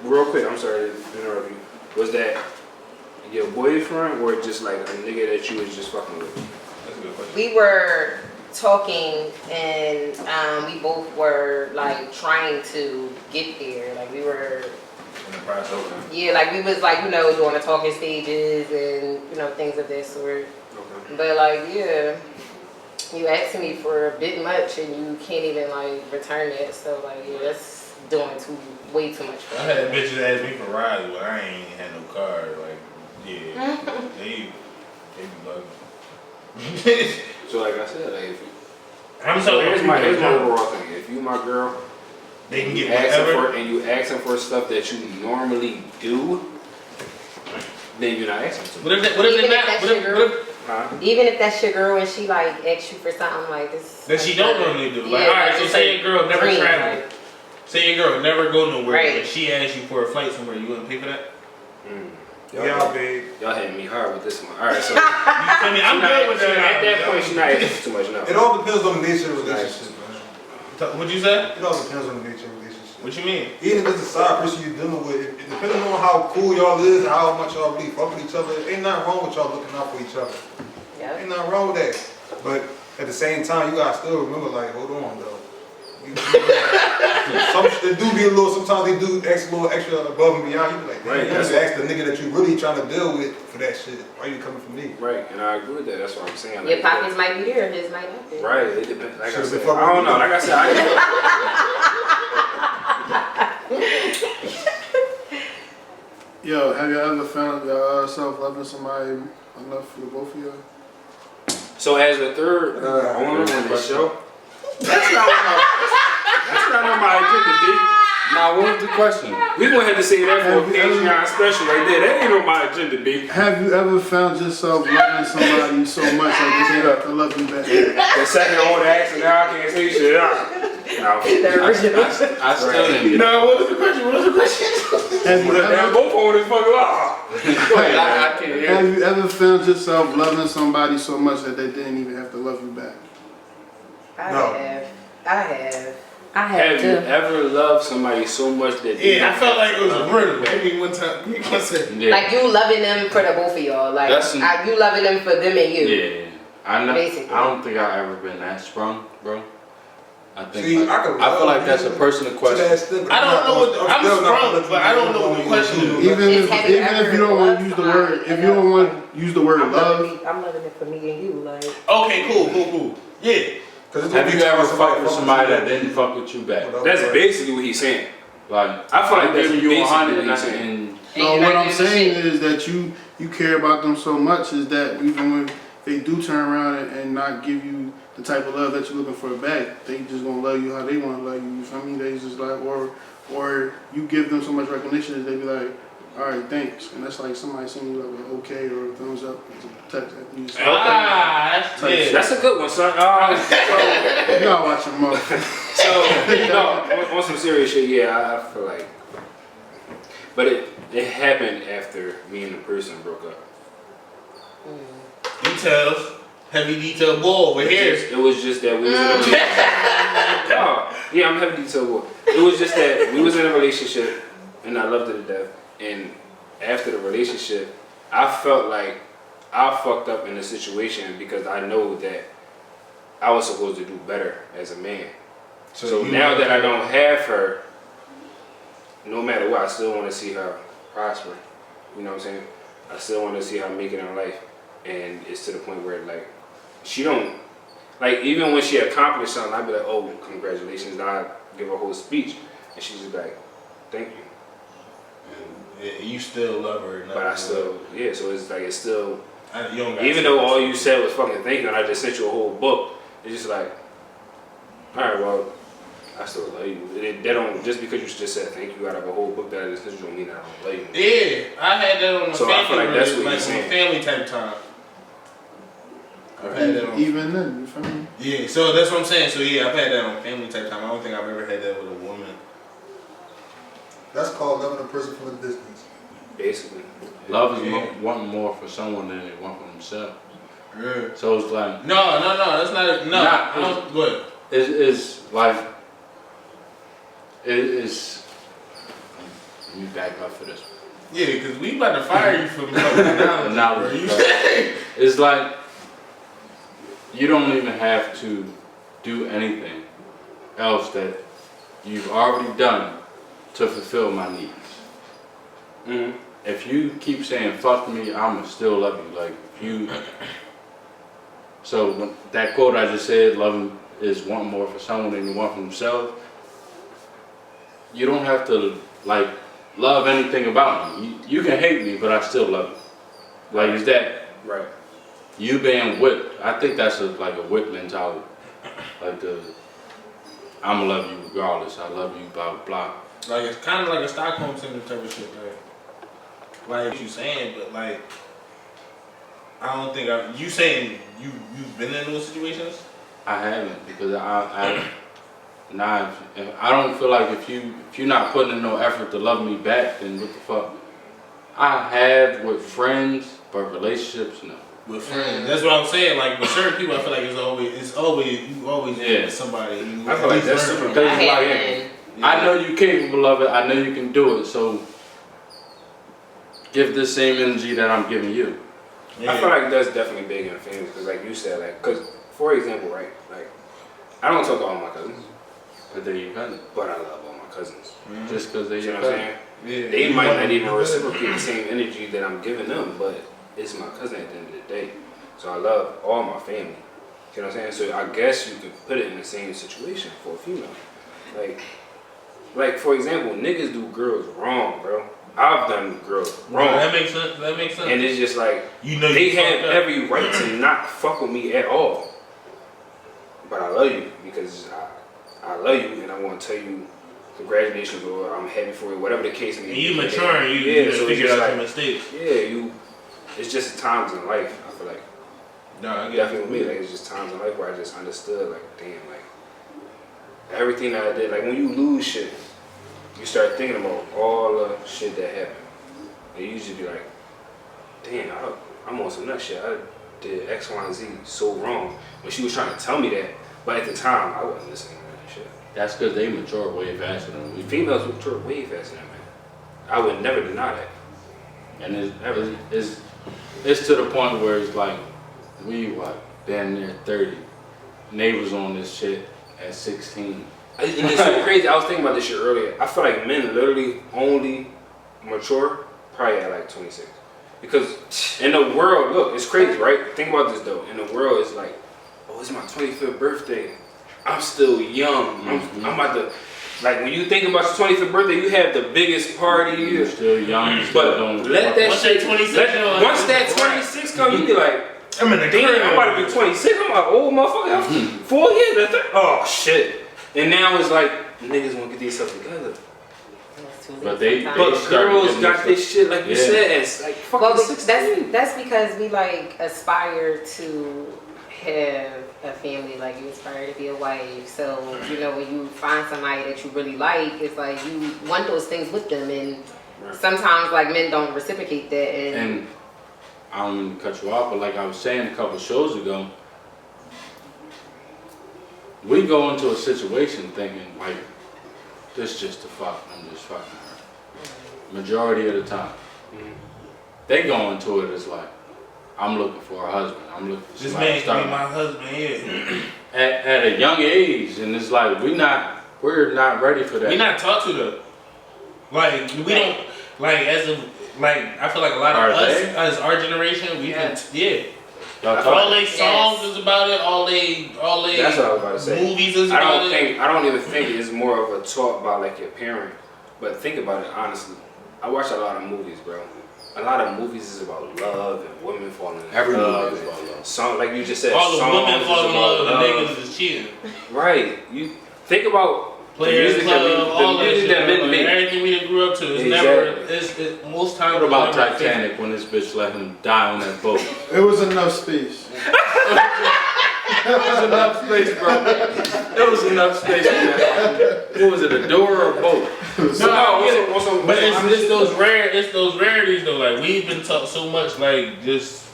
real quick, I'm sorry to interrupt you. Was that your boyfriend or just like a nigga that you was just fucking with? That's a good question. We were talking and we both were like trying to get there. Like we were In the process. yeah, like we was like, you know, doing the talking stages and, you know, things of that sort. Okay. But like, yeah, you asking me for a bit much and you can't even like return it. So like, yeah, that's doing way too much for I me. had bitches ask me for rides, but I ain't had no car. Like, yeah, they be bugging. So like I said, like if you, I'm so so here's my overall thing. If you my girl, they can get asking whatever. for, and you asking for stuff that you normally do, then you're not asking for. What if Even if that's your girl and she like asks you for something like this that she don't normally do? Like, yeah, alright, so it's say like your girl never green, travel. like- Say your girl never go nowhere, Right. but she asks you for a flight somewhere. You wouldn't pay for that? Yeah, babe. Y'all hitting me hard with this one. All right, so I mean, I'm good with that. at that point, she's not asking for too much now. It all depends on the nature of the relationship, man. What'd you say? It all depends on the nature of the relationship. What you mean? Even if it's the side person you're dealing with, it depending on how cool y'all is and how much y'all really fuck with each other, ain't nothing wrong with y'all looking out for each other. Yeah. Ain't nothing wrong with that. But at the same time, you gotta still remember, like, hold on, though. It do be a little, sometimes they do ask a little extra above and beyond. You be like, Right, you have to ask the nigga that you really trying to deal with for that shit. Why you coming from me? Right, and I agree with that. That's what I'm saying. Your pockets might be there, his might not be. Right, it depends. Like I Should've said, been fucking I don't know. with Like I said, Yo, have you ever found yourself loving somebody enough for the both of you? So as the third owner on the show, that's not on my agenda, B. Now, what was the question? We gonna have to say that for a Patreon special right there. That ain't on my agenda, B. Have you ever found yourself loving somebody so much like you say, I love you back? The second owner asked, and now I can't say shit. No. I still didn't get it. No, what was the question? Have you ever, both on this fucking Go ahead, I can't hear. have you ever found yourself loving somebody so much that they didn't even have to love you back? I No. have. I have Have you to. ever loved somebody so much that Yeah, I felt like it was a riddle. Maybe one time. You gonna say? Yeah. Like you loving them for the both of y'all. Like That's you loving them for them and you. Yeah. Basically. I don't think I've ever been that sprung, bro. I think See, like, I I feel like that's a personal question. I don't know what I'm sprung, but I don't know what the question is. Even It's if, have you even if ever you don't want loved to use the somebody word, if you don't want to use the word love, I'm loving it for me and you. Like Okay, cool. Yeah. Have you ever fucked with somebody that didn't fuck with you back? That's basically what he's saying. Like, I feel like I'm that's giving you basically 100 what he's and, saying. and no, you're what not I'm giving a saying shit. is that you care about them so much is that even when they do turn around and not give you the type of love that you're looking for back, they just gonna love you how they want to love you. You feel me? They just like, or you give them so much recognition that they be like, all right, thanks, and that's like somebody sending you like an okay or a thumbs up as a text. That you just, That's a good one, son. you gotta watch your mouth. So, on some serious shit, yeah, I feel like. But it happened after me and the person broke up. Details. Heavy detail boy over here. It was just that we was in a relationship. Yeah, I'm heavy detail boy. It was just that we was in a relationship and I loved her to death. And after the relationship, I felt like I fucked up in the situation because I know that I was supposed to do better as a man. So now that I don't have her, no matter what, I still want to see her prosper. You know what I'm saying? I still want to see her make it in life. And it's to the point where, like, she don't, like, even when she accomplished something, I'd be like, oh, congratulations. And I'd give her a whole speech. And she's just like, thank you. Yeah, you still love her. But I still, yeah, so it's like, it's still, You don't got even though all you said was fucking thank you and I just sent you a whole book, it's just like, all right, well, I still love you. They don't, just because you just said thank you out of a whole book that I just sent you don't mean that I don't love you. Yeah, I had that on the So I feel family, like that's what like he's on saying. family type time. I've had that on. Even then, you feel me? Yeah, so that's what I'm saying. So yeah, I've had that on family type time. I don't think I've ever had that with a woman. That's called loving a person from a distance. Basically. love is wanting more for someone than they want for themselves. Yeah. So it's like, No, that's not. No, Nah, I don't. Go ahead. it's like, it's, let me back up for this. Yeah, because we about to fire you for fucking knowledge. Bro. It's like, you don't even have to do anything else that you've already done to fulfill my needs. Mm-hmm. If you keep saying fuck me, I'ma still love you. Like, if you, so when, that quote I just said, loving is wanting more for someone than you want for themselves. You don't have to like love anything about me. You can hate me, but I still love you. Like, is that Right. you being whipped? I think that's like a whip mentality. Like I'ma love you regardless. I love you, blah blah blah. Like it's kind of like a Stockholm syndrome type of shit. Like you saying, but like I don't think you saying you've been in those situations. I haven't, because I don't feel like if you're not putting in no effort to love me back, then what the fuck? I have with friends, but relationships, no. With friends, that's what I'm saying. Like with certain people, I feel like you always with somebody. I feel like that's super. Because like, I know you're capable of it. I know you can do it. So give the same energy that I'm giving you. I feel like that's definitely big in the family because, like you said, like, because for example, right, like I don't talk to all my cousins, But they're your cousin. but I love all my cousins. Just because they're You know your what I'm cousin. saying? Yeah. They might not even reciprocate the same energy that I'm giving them, but it's my cousin at the end of the day. So I love all my family. You know what I'm saying? So I guess you could put it in the same situation for a female. Like for example, niggas do girls wrong, bro. I've done girls wrong. That makes sense. And it's just like, You know they you have fucked up. every right to not fuck with me at all. But I love you because I love you and I want to tell you congratulations or I'm happy for you, whatever the case may be. And you maturing, you so it's figure just out like, your mistakes. yeah, it's just times in life, I feel like. No, I get Definitely with me, like it's just times in life where I just understood, like, damn, like everything that I did, like when you lose shit, you start thinking about all the shit that happened. And you usually be like, damn, I'm on some nut shit. I did X, Y, and Z so wrong. When she was trying to tell me that, but at the time, I wasn't listening to that shit. That's because they mature way faster than we. Females mature way faster than men. I would never deny that. And it's to the point where it's like, we damn near 30. Neighbors on this shit at 16. It's so crazy. I was thinking about this shit earlier. I feel like men literally only mature probably at like 26. Because in the world, look, it's crazy, right? Think about this though. In the world, it's like, oh, it's my 25th birthday. I'm still young. I'm about to, like when you think about your 25th birthday, you have the biggest party. You're still young. You still don't. Let that Once shit. that 26 Once that 26 come, you be like, I'm in the damn, crib. I'm about to be 26. I'm like, old motherfucker. I'm 4 years. Oh shit. And now it's like niggas want to get themselves together. But they But girls got this shit like you said. It's like fucking Well, 16. that's because we like aspire to have a family, like you aspire to be a wife. So, you know, when you find somebody that you really like, it's like you want those things with them, and sometimes like men don't reciprocate that. And I don't mean to cut you off, but like I was saying a couple shows ago, we go into a situation thinking like, this just a fuck, I'm just fucking her. Majority of the time. They go into it as like, I'm looking for a husband. I'm looking for This somebody man to can start be my husband, yeah. at a young age, and it's like we're not ready for that. We not taught to though. Like we don't like I feel like a lot of us as our generation, we all they songs is about it, all they That's what I was about to say. movies is about it. I don't even think it's more of a talk about like your parent, but think about it honestly. I watch a lot of movies, bro. A lot of movies is about love and women falling in love. Every movie is about love. Song, like you just said, All the women songs fall in is love about and niggas is cheating. Right. You think about Players the music Club, all the that music shit. that men Like, make. everything we done grew up to. It's Exactly. never. Most times. What about never Titanic when this bitch let him die on that boat? It was enough space. There was enough space, bro. There was enough space in that. What was it, a door or a boat? But it's those rarities though. Like we've been taught so much. Like just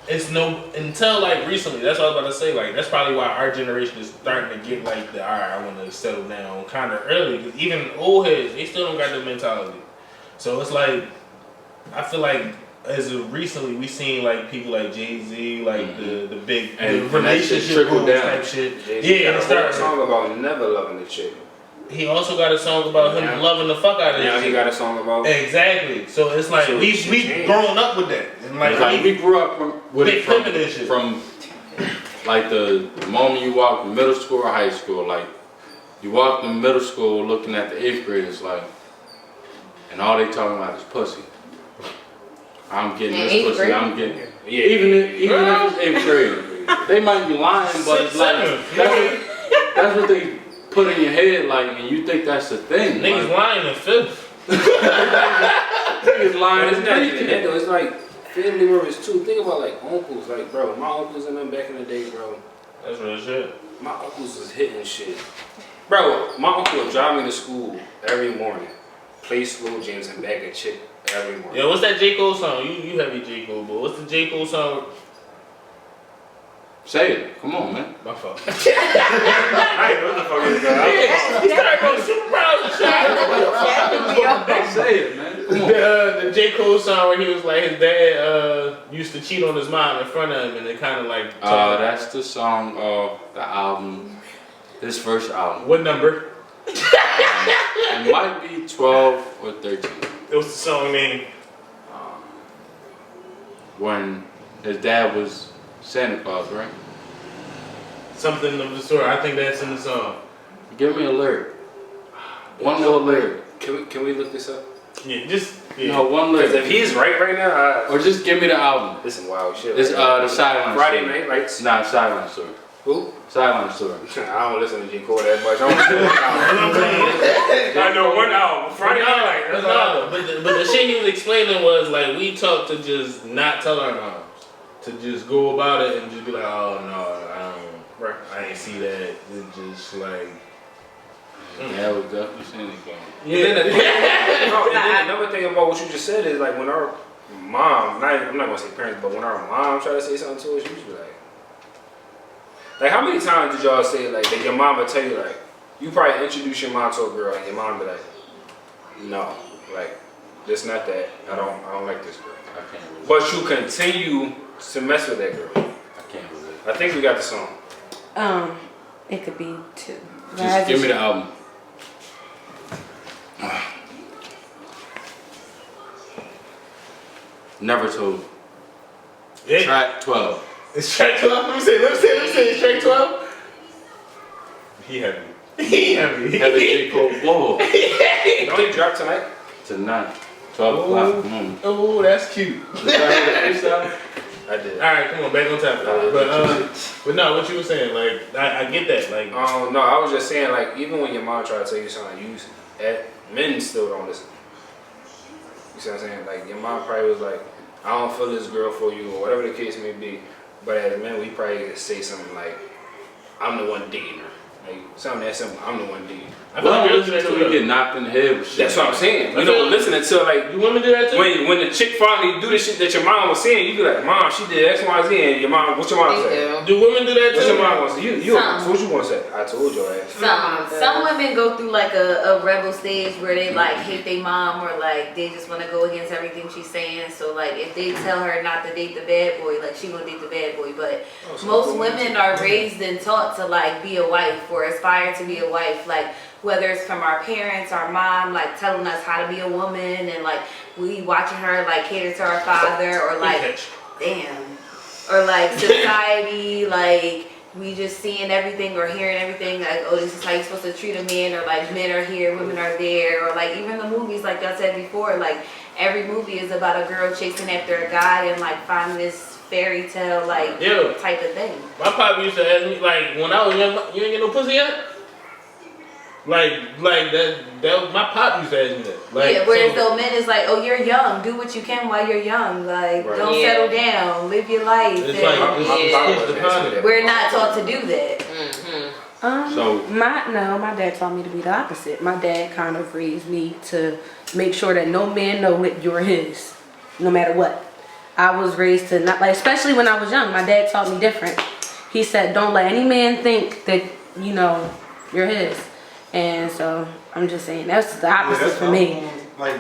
it's no until like recently. That's what I was about to say. Like that's probably why our generation is starting to get like the alright, I want to settle down kind of early. Because even old heads, they still don't got the mentality. So it's like I feel like. As of recently, we seen like people like Jay-Z, like the big and the relationship trickle down type shit. Jay-Z Yeah, got and a song about never loving the chick. he also got a song about him loving the fuck out of Now it. he got a song about Exactly. So it's like So we've grown up with that, and like we grew up with it from like the moment you walk from middle school or high school. Like you walk in middle school looking at the 8th graders, like, and all they talking about is pussy. I'm getting this pussy. I'm getting even if it's 8th grade, they might be lying, but it's like that's what they put in your head, like, and you think that's the thing. Niggas like, lying in 5th. niggas lying. It's not even that though. It's like family members too. Think about like uncles. Like bro, my uncles and them back in the day, bro. That's real shit. My uncles was hitting shit. Bro, my uncle would drive me to school every morning, play slow jams and bag a chick every morning. Yeah, what's that J. Cole song? You heavy J. Cole, but what's the J. Cole song? Say it. Come on, man. My fault. I ain't know what the fuck is that. He started going super proud and shit. Say it, man. Come on. The J. Cole song where he was like his dad used to cheat on his mom in front of him, and they kind of like. That's the song of the album. His first album. What number? It might be 12 or 13. What's the song name? When his dad was Santa Claus, right? Something of the sort. I think that's in the song. Give me a lyric. One more lyric. Can we look this up? Yeah, just No, one Because lyric. if he's right now, Or just give me the album. this is wild shit. It's the Silence Friday Story. Night Lights. Nah, Silence Story. Who? Silence Story. I don't listen to J. Cole that much. I only listen to one album. I know one album. Friday Night Lights. That's all. But the shit he was explaining was like we taught to just not tell our moms, to just go about it and just be like, oh no, I ain't see that. It's just like Yeah, I was definitely seeing it going. And then and then another thing about what you just said is like when our mom, I'm not gonna say parents, but when our mom try to say something to us, you just be like how many times did y'all say like that your mom would tell you like, you probably introduce your mom to a girl and your mom be like, no, like this not that. I don't like this girl. I can't believe it. But you continue to mess with that girl. I can't believe it. I think we got the song. It could be 2. Just give me the album. Never told. Yeah. Track 12. It's track 12. Let me see. It's track 12. He heavy. Heavy J. Cole Blow. Don't he drop tonight? Tonight. 12 o'clock. Come on. Oh, that's cute. I did. All right, come on, back on topic. But no, what you were saying, like I get that, like. No, I was just saying like even when your mom tried to tell you something, men still don't listen. You see what I'm saying? Like your mom probably was like, I don't feel this girl for you or whatever the case may be. But as men, we probably say something like, I'm the one dating her. Like something that simple. I'm the one dating. I feel like listen until we get knocked in the head with shit. That's what I'm saying. You don't listen until like do women do that too? when the chick finally do the shit that your mom was saying, you be like, Mom, she did X, Y, Z, and your mom, what's your mom say? Do women do that too? What's your mom gonna say? You Some. so what you gonna say? I told your ass. Some women go through like a rebel stage where they like hate their mom or like they just want to go against everything she's saying. So like if they tell her not to date the bad boy, like she gonna date the bad boy. But most women are raised and taught to like be a wife or aspire to be a wife, like whether it's from our parents, our mom, like telling us how to be a woman, and like we watching her like cater to our father, or like or like society, like we just seeing everything or hearing everything like, oh, this is how you're supposed to treat a man, or like men are here, women are there, or like even the movies, like I said before, like every movie is about a girl chasing after a guy and like finding this fairy tale like type of thing. My pop used to ask me like when I was young, you ain't get no pussy yet? Like that my pop used to ask me that. Like, yeah, whereas though men is like, oh, you're young, do what you can while you're young, like don't settle down, live your life. It's like we're not taught to do that. My dad taught me to be the opposite. My dad kind of raised me to make sure that no man know that you're his, no matter what. I was raised to not like, especially when I was young, my dad taught me different. He said, don't let any man think that, you know, you're his. And so I'm just saying that's the opposite for me. Like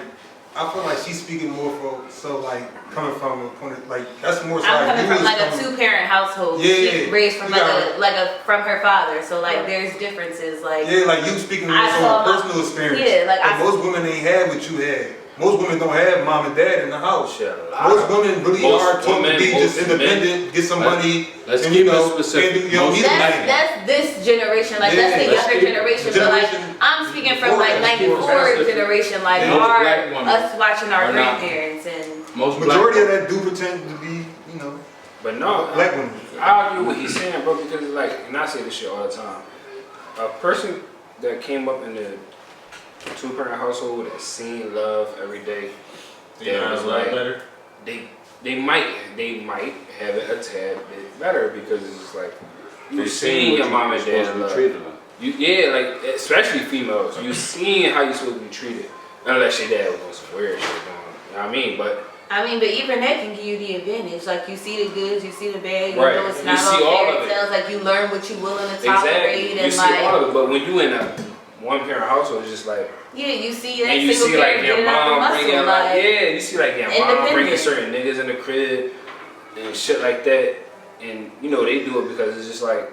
I feel like she's speaking more for like coming from a point of, like that's more. I'm coming from like a 2-parent household. Yeah, she's raised from from her father. So like there's differences like. Yeah, like you speaking from a personal experience. Yeah, like most women ain't had what you had. Most women don't have mom and dad in the house. Most women really are taught to be just independent, get some money. Let's keep it specific. That's this generation, like that's the younger generation. But like I'm speaking from like '94 generation, like us watching our grandparents and most majority of that do pretend to be, you know. But no, black women. I argue what he's saying, bro, because like, and I say this shit all the time. A person that came up in the 2-parent household that seen love every day, that was like better. They might have it a tad bit better because it's just like you seen your mom and dad love. Like especially females, you seen how you supposed to be treated, unless your dad was doing some weird shit going. You know what I mean? But even that can give you the advantage. Like you see the goods, you see the bad. You right. know it's not all fairy tales. Like you learn what you willing to tolerate, you and see like all of it. But when you in a 1-parent household, it's just like you see that and you single see like your getting out the mom muscle, bringing like you see like your mom bringing certain niggas in the crib and shit like that, and you know they do it because it's just like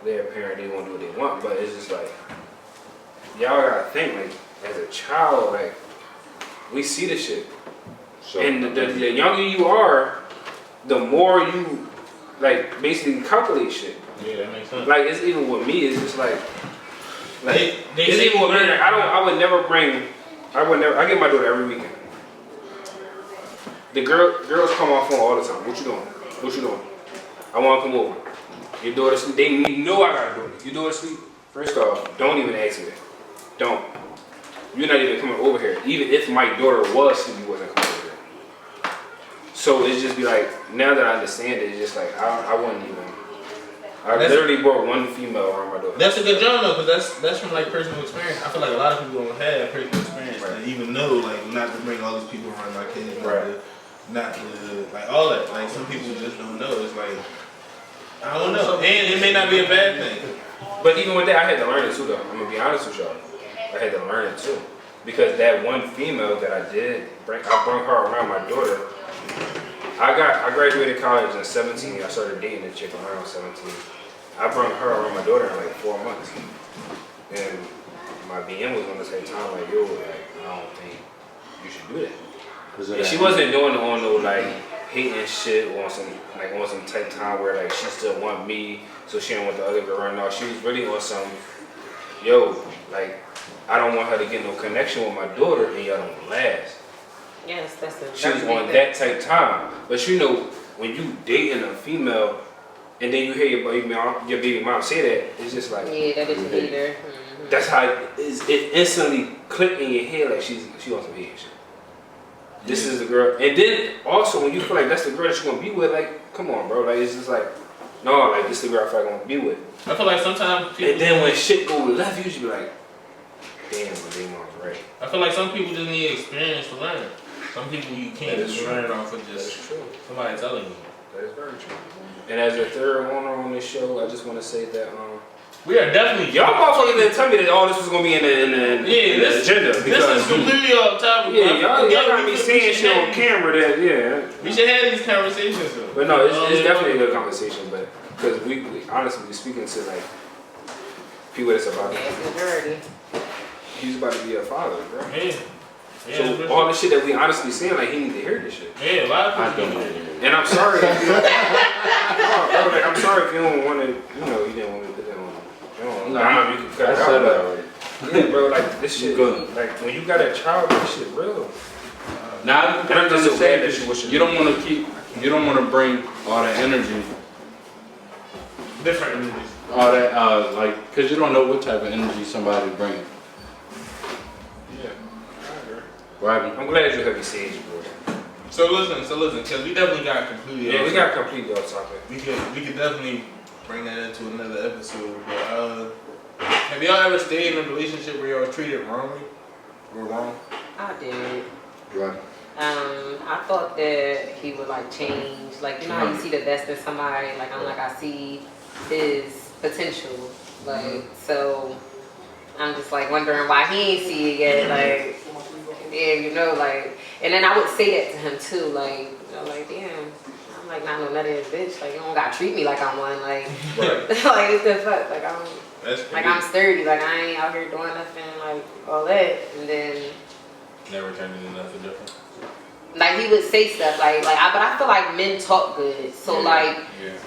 their parent, they want to do what they want, but it's just like y'all gotta think like as a child, like we see this shit, and the younger you are, the more you like basically calculate shit. Yeah, that makes sense. Like it's even with me, it's just like it's even with me. Like, I get my daughter every weekend. The girls come on phone all the time. What you doing? I want to come over. Your daughter sleep. They know I got a daughter. Your daughter sleep. First off, don't even ask me that. Don't. You're not even coming over here. Even if my daughter was sleeping, you wasn't coming over here. So it's just be like, now that I understand it, it's just like I wouldn't even. I literally brought one female around my door. That's a good job though, because that's from like personal experience. I feel like a lot of people don't have personal experience Right. and even know like not to bring all these people around my kids, Right. not to like all that. Like some people just don't know. It's like I don't know, and it may not be a bad thing. But even with that, I had to learn it too, though. I'm gonna be honest with y'all. I had to learn it too, because that one female that I brought her around my daughter. I graduated college in 17. I started dating a chick around 17. I brought her around my daughter in like 4 months, and my BM was gonna say, "Tom, like yo, like I don't think you should do that." And she wasn't doing it on no like hating shit or on some type time where like she still want me, so she don't want the other girl running off. She was really on some, yo, like I don't want her to get no connection with my daughter, and y'all don't last. Yes, that's a. She was on that type time, but you know when you dating a female, and then you hear your baby mom say that, it's just like Yeah, that is a leader. Mm-hmm. that's how it instantly clicked in your head like she wants some hate shit. This is the girl, and then also when you feel like that's the girl that you're gonna be with, like come on, bro, like it's just like no, like this the girl I feel like I'm gonna be with. I feel like sometimes people, And then when shit go left, you should be like, damn, my baby mom's right. I feel like some people just need experience to learn. Some people you can't That is just true. learn off of That just is true. somebody telling you. That is very true. And as a third owner on this show, I just want to say that We are definitely y'all motherfuckers didn't tell me that all this was gonna be in the this agenda. This Because is completely off topic. yeah, y'all got we me should- saying we should shit on have- camera that yeah. We should have these conversations though. But no, it's definitely a good conversation. But because we honestly we speaking to like people that's about Yeah, it's majority. he's about to be a father, bro. Yeah. Yeah, So for all sure. the shit that we honestly saying, like he need to hear this shit. Yeah, a lot I of people don't do. know. And I'm sorry. If you, no, bro, like, I'm sorry if you don't want to. You know, you didn't want me to put that on. You don't. Nah, You can cut I it said out. that already. Yeah, bro. Like this shit. Good. Like when you got a child, this shit real. Now And I'm just so glad that you don't want to you don't want to bring all that energy, Different energies. all that like, cause you don't know what type of energy somebody bringing. Yeah. Right? I'm glad you have your sage, bro. So listen, because we definitely got completely. Yeah, off we got completely off topic. We could definitely bring that into another episode. But have y'all ever stayed in a relationship where y'all was treated wrongly or wrong? I did. Right. I thought that he would like change. Like, you know how you see the best in somebody? Like, I see his potential. Like, so I'm just like wondering why he ain't see it yet. Like, yeah, you know, like, and then I would say that to him too. Like, you know, like, damn, I'm like not no nutty ass bitch. Like, you don't gotta treat me like I'm one. Like, Right. like, what the fuck? Like, That's like I'm sturdy. Like, I ain't out here doing nothing. Like, all that. And then. never turned into nothing different. Like he would say stuff like but I feel like men talk good, so like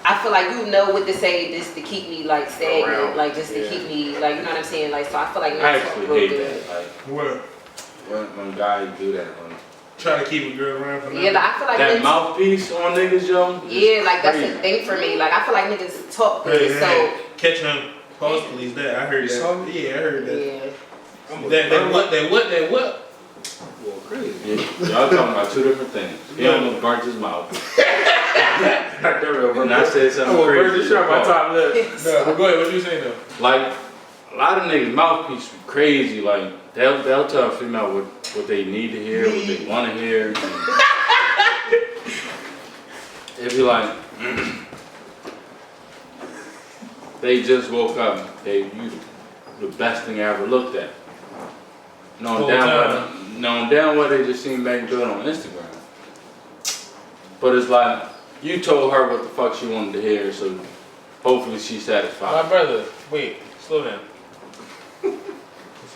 I feel like you know what to say just to keep me like stagnant, Around. like just to keep me like you know what I'm saying, like so I feel like I men talk actually real hate good. that. Like What? when guys do that. Try to keep a girl around for Yeah, like, I feel like That men, mouthpiece on niggas, yo. is yeah, like that's crazy. the thing for me. Like I feel like niggas talk good, Hey, catch him. Pause, please. That I heard You that. saw me? Yeah, I heard so that. yeah. That what? Well, crazy. Yeah, y'all talking about two different things. He almost burnt his mouth. And I said something I'm gonna burn crazy. this shit on my top lip. No, but go ahead. What you saying though? Like a lot of niggas mouthpiece be crazy. Like they'll tell a female what they need to hear, what they want to hear. It'd be like they just woke up. You the best thing I ever looked at. Knowing damn well they just seen Megan do it on Instagram. But it's like you told her what the fuck she wanted to hear, so hopefully she's satisfied. My brother. Wait. Slow down. Is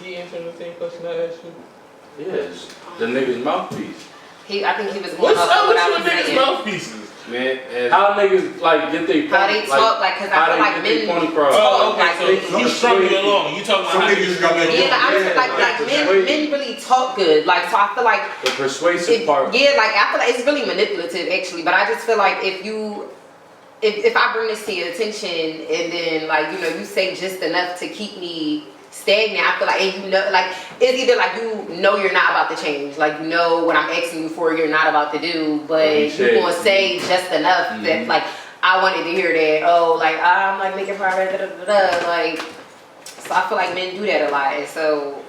he answering the same question I asked you? Yes, the nigga's mouthpiece. I think he was going What's off up of with what I you was niggas' saying. mouthpieces? Man, How niggas like get they How they talk, like, cause I feel like men. point across. Oh, okay. Like, So you strung you along. You talking Some about how niggas got that- Yeah, like men really talk good. Like so, I feel like The persuasive part. yeah, like I feel like it's really manipulative actually. But I just feel like if I bring this to your attention and then like you know you say just enough to keep me stagnant, I feel like and you know like it's either like you know you're not about to change, like you know what I'm asking you for you're not about to do, but Like you you're said. gonna say just enough that like I wanted to hear that. Oh, like I'm like making progress, like. So I feel like men do that a lot, and so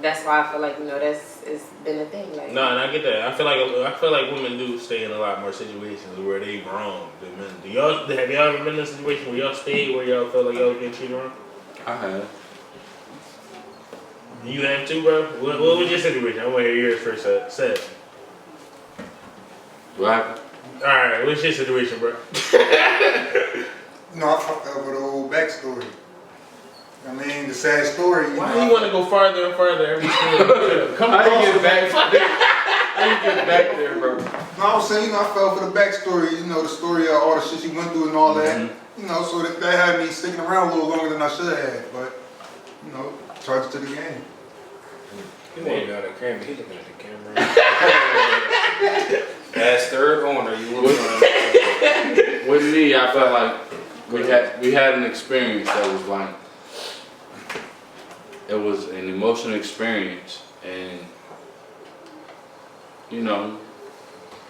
that's why I feel like it's been a thing. Like, No, and I get that. I feel like women do stay in a lot more situations where they wrong than men. Have y'all ever been in a situation where y'all stayed where y'all felt like y'all was getting treated wrong? I have. You have too, bro. What was your situation? I want to hear yours first. Said. What happened? All right, what's your situation, bro? I fucked up with the whole backstory. I mean, the sad story. Why do you want to go farther and farther every time? Come on, How you get back there, bro? No, I was saying, I fell for the backstory, the story of all the shit she went through and all that. So that had me sticking around a little longer than I should have. But, charge it to the game. He won't be on the camera. He looking at the camera. As third owner, you will be on the camera. With me, I felt like we had an experience that was like, it was an emotional experience, and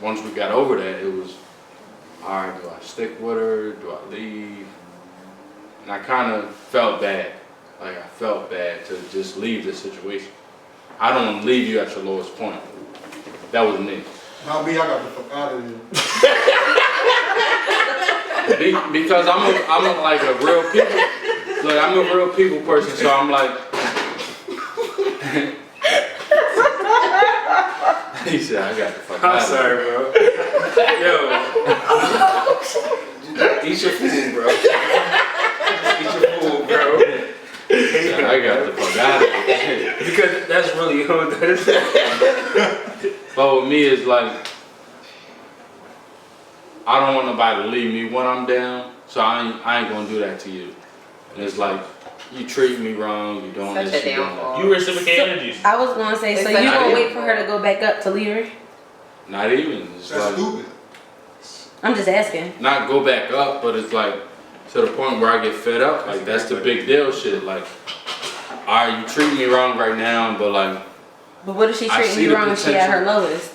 once we got over that, it was, all right, do I stick with her? Do I leave? And I kind of felt bad. Like, I felt bad to just leave this situation. I don't want to leave you at your lowest point. That was me. Now, me, I got the fuck out of here. Because I'm like a real people. Look, I'm a real people person, so I'm like. He said, I got the fuck out of here. I'm sorry, bro. Yo. Eat your food, bro. Eat your food, bro. He said, I got the fuck out of here. Because that's really who that is. But with me, it's like, I don't want nobody to leave me when I'm down, so I ain't gonna do that to you. And it's like, you treat me wrong, you doing Such this, a you doing that. downfall. You reciprocate energies. I was gonna say, so you gonna wait for her to go back up to leave her? Not even. It's That's like, stupid. I'm just asking. not go back up, but it's like, to the point where I get fed up. Like, that's the big deal shit. Like, alright, you treat me wrong right now, but like, But what if she I treating see you the wrong when she at her potential. lowest?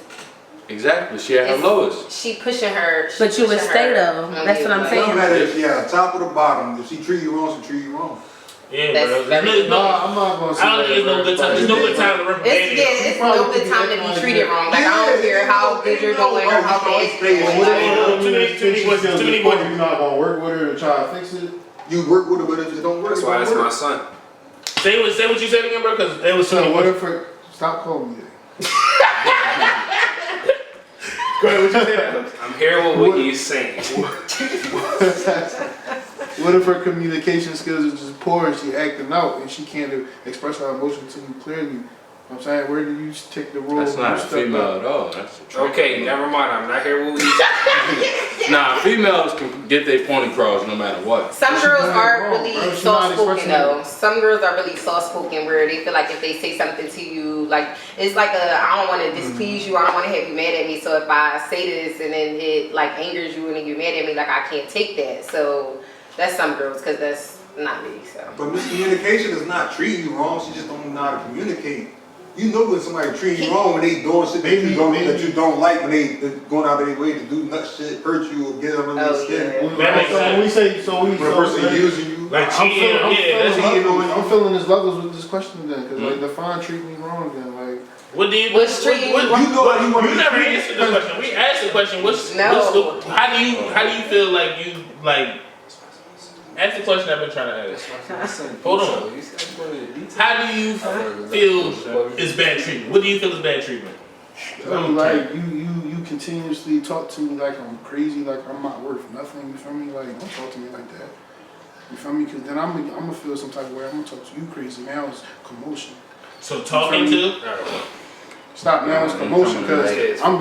exactly, she at her It's- lowest. She pushing her. But you would stay though. That's what I'm It saying. doesn't matter if she at the top or the bottom. If she treat you wrong, she treat you wrong. Yeah, That's bro. very- No, I'm not gonna say I don't think it's no good time. There's no good time to rip a It's Band-Aid off. it's no good time to be treated wrong. Like I don't care how good you're doing or how bad you're doing. Too many voices, too many voices. You're not gonna work with her to try to fix it. You work with her, but if it don't work, That's it why don't that's my work. son. Say what you said again, bro, because it was too So many what voices. if her, stop calling me that. Go ahead, what you say now? I'm hearing what he's saying. What if her communication skills are just poor and she acting out and she can't express her emotion to you clearly? You know what I'm saying, where do you take the role? That's when not a you step female up? at all. That's a trick. Okay, never mind. I'm not hearing what he's saying. Nah, females can get their point across no matter what. Some She girls doing it are wrong, really bro. She not soft spoken expressing though. it. Some girls are really soft spoken where they feel like if they say something to you, like it's like I don't want to displease you. I don't want to have you mad at me. So if I say this and then it like angers you and then you're mad at me, like I can't take that. So that's some girls because that's not me. So. But miscommunication is not treating you wrong. She just don't know how to communicate. You know when somebody treating you wrong when they doing shit that you don't like, when they going out of their way to do nut shit, hurt you or get under their skin. Yeah. That makes So when we say, When a person using you, Like I'm cheating, that's I'm feeling his levels with this question then, because like Define treat me wrong then, like. What do you? What's treating you? you know how you want You to never answered the question. We asked the question. No. How do you feel like you like? Ask the question I've been trying to ask. Hold on. How do you feel is bad treatment? What do you feel is bad treatment? Like you continuously talk to me like I'm crazy, like I'm not worth nothing. You feel me? Like don't talk to me like that. You feel me? Because then I'm gonna feel some type of way. I'm gonna talk to you crazy. Now it's commotion. So talking to. Stop now, it's commotion because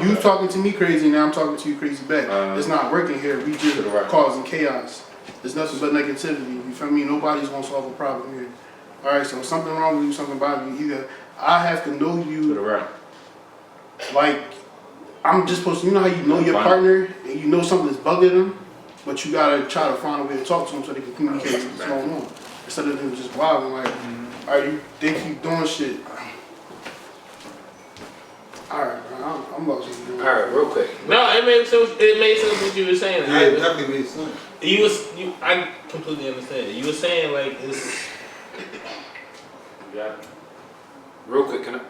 you talking to me crazy, now I'm talking to you crazy back. It's not working here. We just causing chaos. There's nothing but negativity. You feel me? Nobody's gonna solve a problem here. All right, so if something wrong with you, something bothering you, either I have to know you. Like I'm just supposed to. You know how you know your partner and you know something's bugging them, but you gotta try to find a way to talk to them so they can communicate what's going on instead of them just wilding like, all right, they keep doing shit. All right, man, I'm about to say you. Alright, real quick. No, it made sense. It made sense what you were saying. Yeah, it definitely made sense. I completely understand. You were saying like it's. Yeah. Real quick, can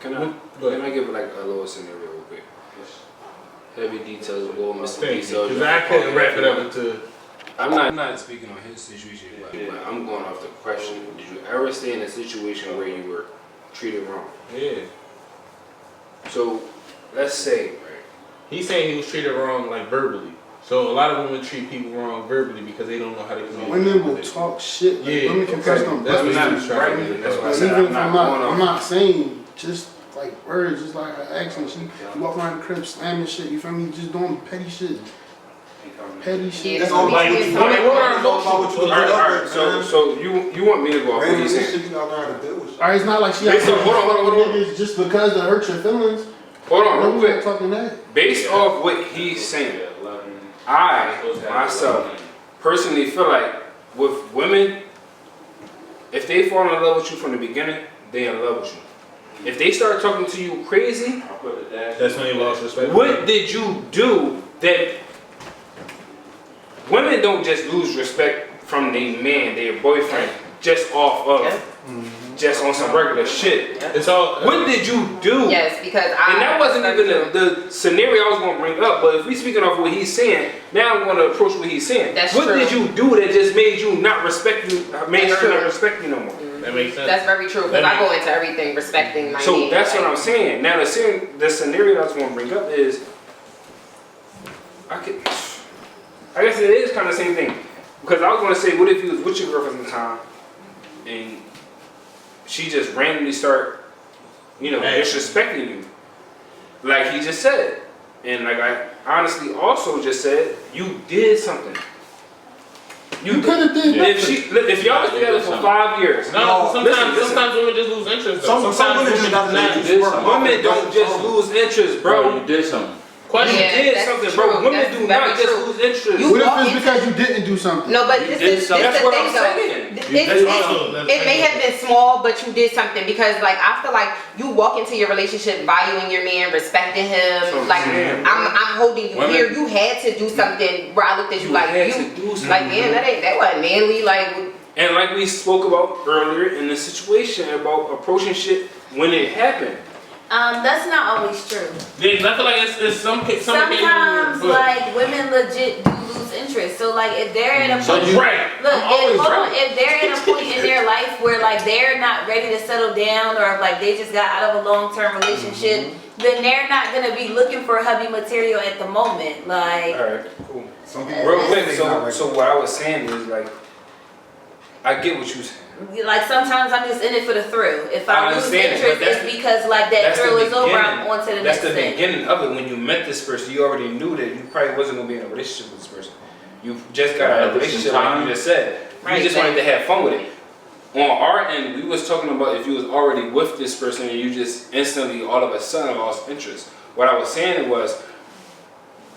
Go ahead. I give like a little scenario real quick? Heavy details, well, Mr. Thank you, Details. because I couldn't wrap it up into. I'm not speaking on his situation, but I'm going off the question. Did you ever stay in a situation where you were treated wrong? Yeah. So, let's say, right? He's saying he was treated wrong like verbally. So a lot of women treat people wrong verbally because they don't know how to communicate. Women will with it. talk shit. Like, Yeah, women can press them that's what buttons. he was trying to do. That's what I Like, said. even if I'm not going I'm off. not saying just like words, just like her accent. She walk around the crib slamming shit. You feel me? Just doing petty shit. Petty shit. Yeah, That's all Like, about what you. are our It's all about what you emotions? put up Alright, with, so, man. so you want me to go off what Man, he's this saying? shit you gotta learn how to deal with. Alright, it's not like she Based has on- hold on. niggas just because they hurt your feelings. Hold on, No, real we not quick. talking that. Based off what he's saying, I, myself, personally feel like with women, if they fall in love with you from the beginning, they in love with you. If they start talking to you crazy, That's when he lost respect. what did you do that women don't just lose respect from their man, their boyfriend, just off of, just on some regular shit. It's all. What did you do? Yes, because And that wasn't even the scenario I was going to bring up, but if we speaking off what he's saying, now I'm going to approach what he's saying. That's what true. did you do that just made you not respect you, made That's her true. not respect you no more? That makes sense. That's very true, because I go into everything respecting my So man. that's what like, I'm saying. Now the scenario I was going to bring up is, I guess it is kind of the same thing. Because I was going to say, what if you was with your girlfriend at the time, and she just randomly start, disrespecting you, like he just said, and like I honestly also just said, you did something. You could have did nothing. If y'all was together for 5 years, No, listen. sometimes women just lose interest. Though. Some women just not. not- Women don't just lose interest, bro. You did something. Question. You Yeah, did that's something, true. bro. Women That's do very not just true. lose interest. You What if walk it's into- because you didn't do something? No, but You this did is something. the That's what thing I'm though. saying. It may have been small, but you did something because, like, I feel like you walk into your relationship valuing your man, respecting him. Like, I'm holding you Women- here. You had to do something where I looked at you like, had you, to do something. like, man, that wasn't manly. Like, And like we spoke about earlier in the situation about approaching shit when it happened. That's not always true. Yeah, 'cause I feel like it's some Sometimes, but- like, women legit do lose interest. So, like, if they're at a So point, you right. look, I'm always hold on, right. if they're at a point in their life where, like, they're not ready to settle down, or if, like, they just got out of a long-term relationship, then they're not gonna be looking for hubby material at the moment. Like, Alright, cool. Some people Real quick, think not like so what I was saying is like, I get what you saying. like sometimes I'm just in it for the thrill. If I I lose understand it, interest, but that's- it's because like that that's the thrill is over. I'm beginning. on to the That's next the thing. beginning of it. When you met this person, you already knew that you probably wasn't gonna be in a relationship with this person. You just got out of a relationship, like you just said. Right, You just wanted to have fun with it. On our end, we was talking about if you was already with this person and you just instantly, all of a sudden, lost interest. What I was saying was,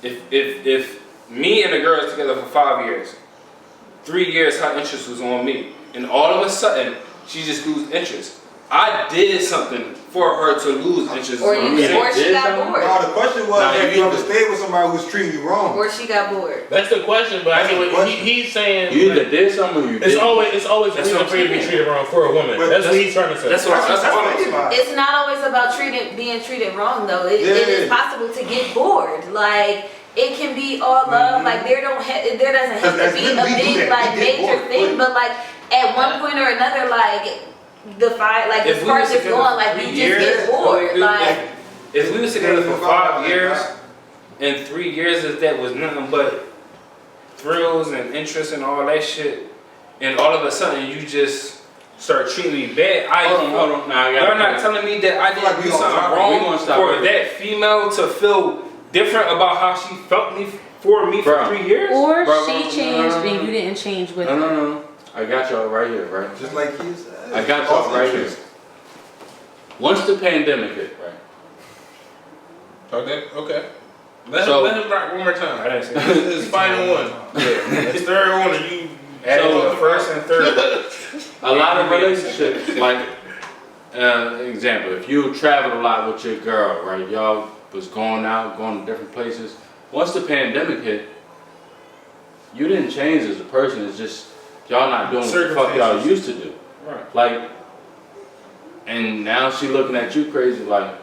if me and the girl is together for 5 years, 3 years her interest was on me, and all of a sudden she just lose interest. I did something for her to lose interest. or on you, me. or she got bored, No, the question was, Nah, have you you ever either- stayed with somebody who's treating you wrong? Or she got bored. That's the question, but I That's get the what question. he's saying. You either like, did something or you it's didn't. always That's reason what I'm for you to be saying. treated wrong for a woman. But That's what he's trying to say. That's what That's I'm what saying. anybody. It's not always about being treated wrong though. It is Yeah. possible to get bored. Like it can be all love. Like there doesn't have As to be men, a we do big that. like We get major bored thing. quick. But like at one point or another, like the fire, like the If we spark was is together going. for Like 3 you years, just get bored. Like If we was together for 5 years, and 3 years of that was nothing but thrills and interest and all that shit, and all of a sudden you just start treating me bad, Hold on. Now I got y'all not telling me that I feel like didn't we do gonna something stop- we wrong gonna stop for right that female to feel different about how she felt me for Bro. 3 years? Or Bro, she no, changed no, no, and you didn't change with her. No. I got y'all right here, right? Just like he said. I got y'all right here. Once the pandemic hit, right? Okay. Let So- him rock one more time. I didn't say This is his final one. His third one, and you. Adding So- the first and third. A lot of relationships, like, example, if you travel a lot with your girl, right? Y'all was going out, going to different places. Once the pandemic hit, you didn't change as a person. It's just y'all not doing what the fuck y'all used to do. Right. Like, and now she looking at you crazy like,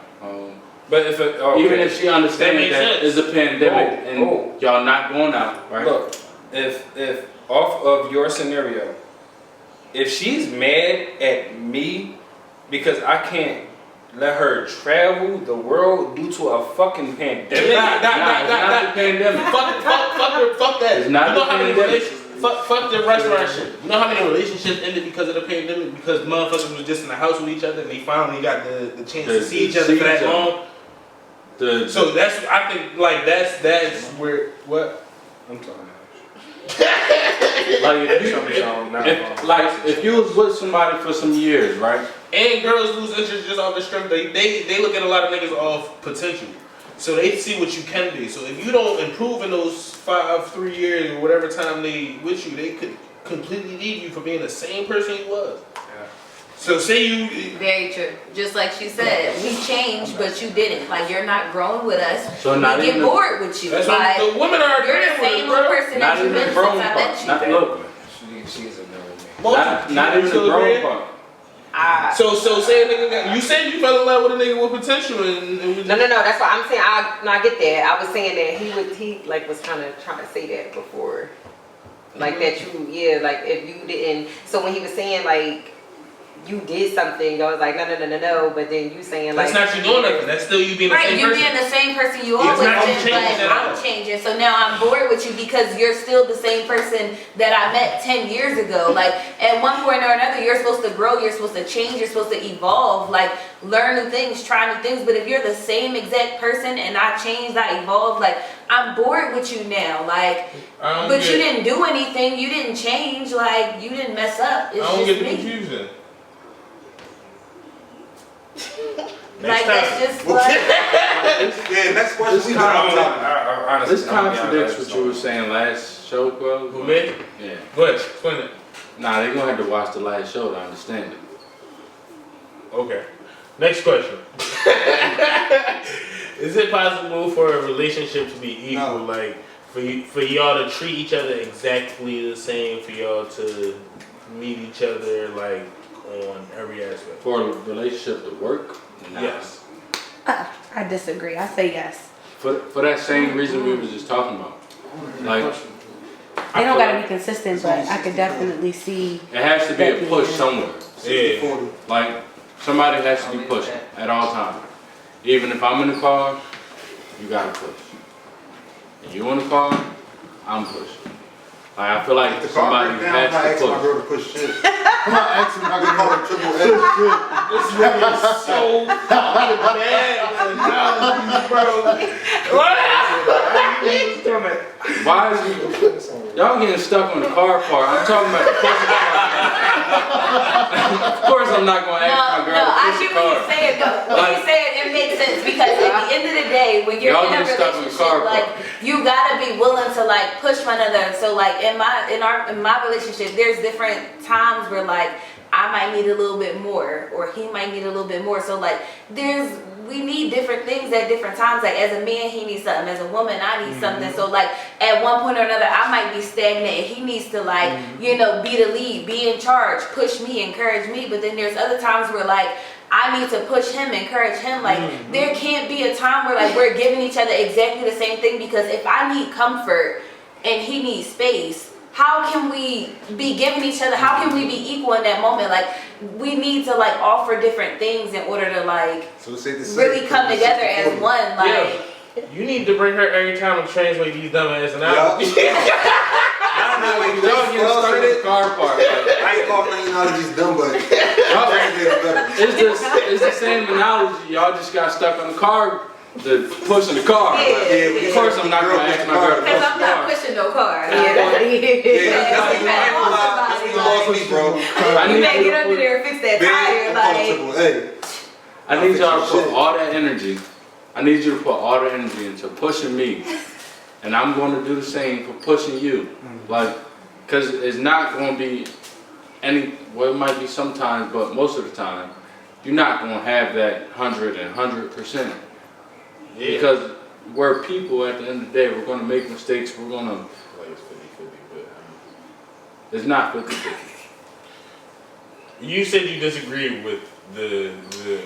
but if it, okay. even if she understands that it's a pandemic and y'all not going out, right? Look, if off of your scenario, if she's mad at me because I can't let her travel the world due to a fucking pandemic, It's not the pandemic. Fuck that. It's not the pandemic. Fuck the restaurant shit. You know how many relationships ended because of the pandemic? Because motherfuckers was just in the house with each other and they finally got the chance to see each other for that long. So that's, I think, like, that's where, what? I'm sorry. Like if you was with somebody for some years, right? And girls lose interest just off the strength. They look at a lot of niggas off potential. So they see what you can be. So if you don't improve in those 3 years or whatever time they with you, they could completely leave you for being the same person you was. So say you... Very true. Just like she said, we changed, but you didn't. Like, you're not growing with us. So we not get even bored with you. That's like, what the women are. you're the same old person that you've been since I met you. She's a no Not even the growing part. So say a nigga you said you fell in love with a nigga with potential and No, that's what I'm saying. I get that. I was saying that he was kind of trying to say that before. Like that you, like if you didn't, so when he was saying like, you did something, I was like, no, but then you saying like... That's not you doing nothing, that's still you being the same person. Right, you being the same person you always been, but I'm changing. So now I'm bored with you because you're still the same person that I met 10 years ago. Like, at one point or another, you're supposed to grow, you're supposed to change, you're supposed to evolve, like, learn new things, try new things. But if you're the same exact person and I changed, I evolved, like, I'm bored with you now. Like, but you didn't do anything, you didn't change, like, you didn't mess up. It's I don't the get confusion. Like, that's just like... Yeah, next question. This contradicts what you were saying last show, bro. Who, me? Yeah. Go ahead, explain it. Nah, they're gonna have to watch the last show to understand it. Okay. Next question. Is it possible for a relationship to be equal? No. Like, for y'all to treat each other exactly the same, for y'all to meet each other, like, on every aspect? For a relationship to work? Nah. Yes. I disagree. I say yes. For that same reason we was just talking about. Like, They don't gotta be consistent, but I could definitely see. it has to be a push somewhere. Yeah. Like, somebody has to be pushing at all times. Even if I'm in the car, you gotta push. And you in the car, I'm pushing. Like, I feel like somebody has to push. My girl to push shit. I'm not asking my We call it triple X. This nigga is so fucking bad bro. Why is he? Y'all getting stuck on the car part. I'm talking about the pushing part. Of course I'm not gonna ask my girl to I push see the what car. you're saying though. What you're saying, it makes sense because at the end of the day, when you're Y'all in a get stuck on the car relationship, like you gotta be willing to like push one another. So like in my relationship, there's different times where like I might need a little bit more or he might need a little bit more. So like we need different things at different times. Like as a man, he needs something. As a woman, I need something. So like at one point or another, I might be stagnant. And he needs to like, you know, be the lead, be in charge, push me, encourage me. But then there's other times where like I need to push him, encourage him. Like there can't be a time where like we're giving each other exactly the same thing, because if I need comfort and he needs space, how can we be giving each other, how can we be equal in that moment? Like we need to like offer different things in order to like really come together as one. Like you need to bring her every time to translate these dumb ass and out. Y'all get stuck in the car part. I ain't calling any analogies dumb, but y'all translate it better. It's the same analogy. Y'all just got stuck on the car, the pushing the car. Of course I'm not gonna ask my girl to push because the I'm not car. pushing no car. You better get under there and fix that tire. Like I need y'all to put all that energy. I need you to put all the energy into pushing me, and I'm going to do the same for pushing you. Like, cause it's not going to be well, it might be sometimes, but most of the time, you're not going to have that 100%. Yeah. Because we're people at the end of the day. We're gonna make mistakes. We're gonna Like it's 50-50, but it's not 50-50. you said you disagree with the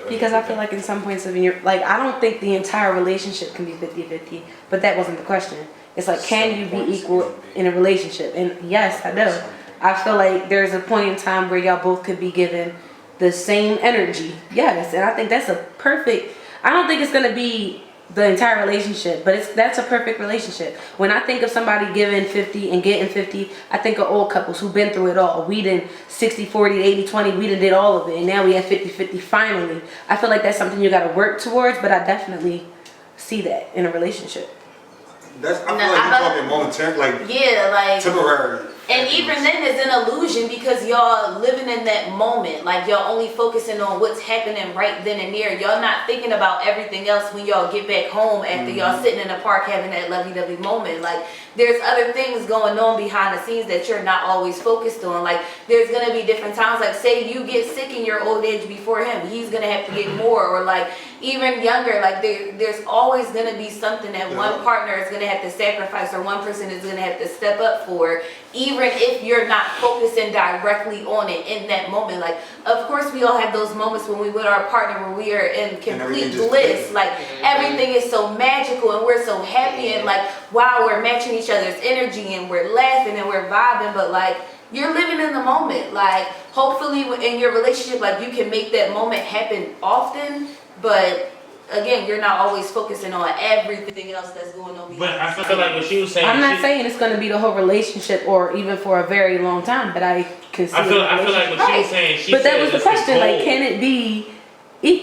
Because I feel like in some points of your, like, I don't think the entire relationship can be 50-50, but that wasn't the question. It's like, can you be equal in a relationship? And yes, I do. I feel like there's a point in time where y'all both could be given the same energy. Yes, and I think that's a perfect, I don't think it's gonna be the entire relationship, but that's a perfect relationship. When I think of somebody giving 50 and getting 50, I think of old couples who've been through it all. We did 60-40, 80-20, we did all of it, and now we have 50-50 finally. I feel like that's something you gotta work towards, but I definitely see that in a relationship. I feel like you're talking momentary, like Yeah, like. temporary. And even then it's an illusion because y'all living in that moment. Like y'all only focusing on what's happening right then and there. Y'all not thinking about everything else when y'all get back home after y'all sitting in the park having that lovey-dovey moment. Like there's other things going on behind the scenes that you're not always focused on. Like there's gonna be different times, like say you get sick in your old age before him, he's gonna have to get more, or like even younger, like there's always gonna be something that one partner is gonna have to sacrifice or one person is gonna have to step up for, even if you're not focusing directly on it in that moment. Like of course we all have those moments when we with our partner where we are in complete bliss, like everything is so magical and we're so happy and like wow, we're matching each other's energy and we're laughing and we're vibing, but like you're living in the moment. Like hopefully in your relationship, like you can make that moment happen often, but again, you're not always focusing on everything else that's going on. But I feel like what she was saying. I'm not saying it's going to be the whole relationship or even for a very long time, but I can see. I feel like what she was saying. But that was the question. Like, can it be?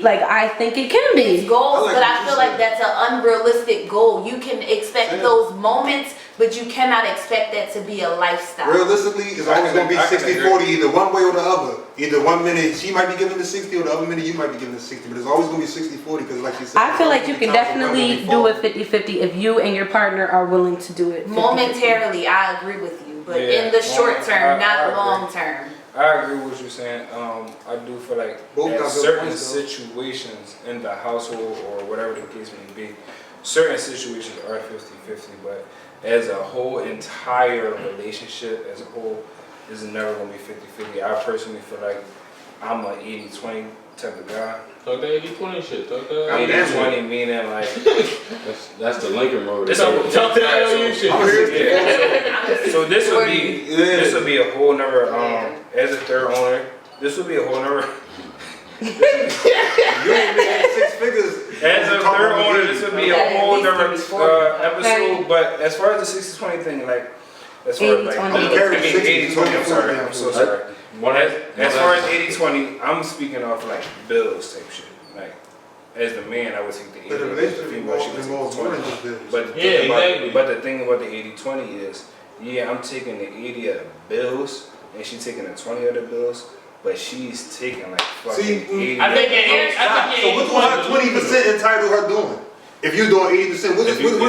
Like, I think it can be. It's goals, but I feel like that's an unrealistic goal. You can expect those moments, but you cannot expect that to be a lifestyle. Realistically, it's always going to be 60-40, either one way or the other. Either 1 minute she might be giving the 60 or the other minute you might be giving the 60, but it's always going to be 60-40 because like you said. I feel like you can definitely do it 50-50 if you and your partner are willing to do it 50-50. Momentarily, I agree with you, but in the short term, not long term. I agree with what you're saying. I do feel like at certain situations in the household or whatever the case may be, certain situations are 50-50, but as a whole entire relationship as a whole is never going to be 50-50. I personally feel like I'm an 80-20 type of guy. Talk that 80-20 shit. Talk that. 80-20 meaning like That's the Lincoln Road. Talk that LU shit. So this would be a whole nother as a third owner. This would be a whole nother. You ain't making 6 figures. As a third owner, this would be a whole nother episode. But as far as the 60-20 thing, like as far as like 80-20, I'm sorry, I'm so sorry. As far as 80-20, I'm speaking off like bills type shit. Like as the man, I would take the 80. But the relationship involves more than just bills. But the thing about the 80-20 is, yeah, I'm taking the 80 of the bills, and she's taking the 20 of the bills, but she's taking like fucking 80. I think so what do her 20% entitle her doing? If you're doing 80%, what is her 20%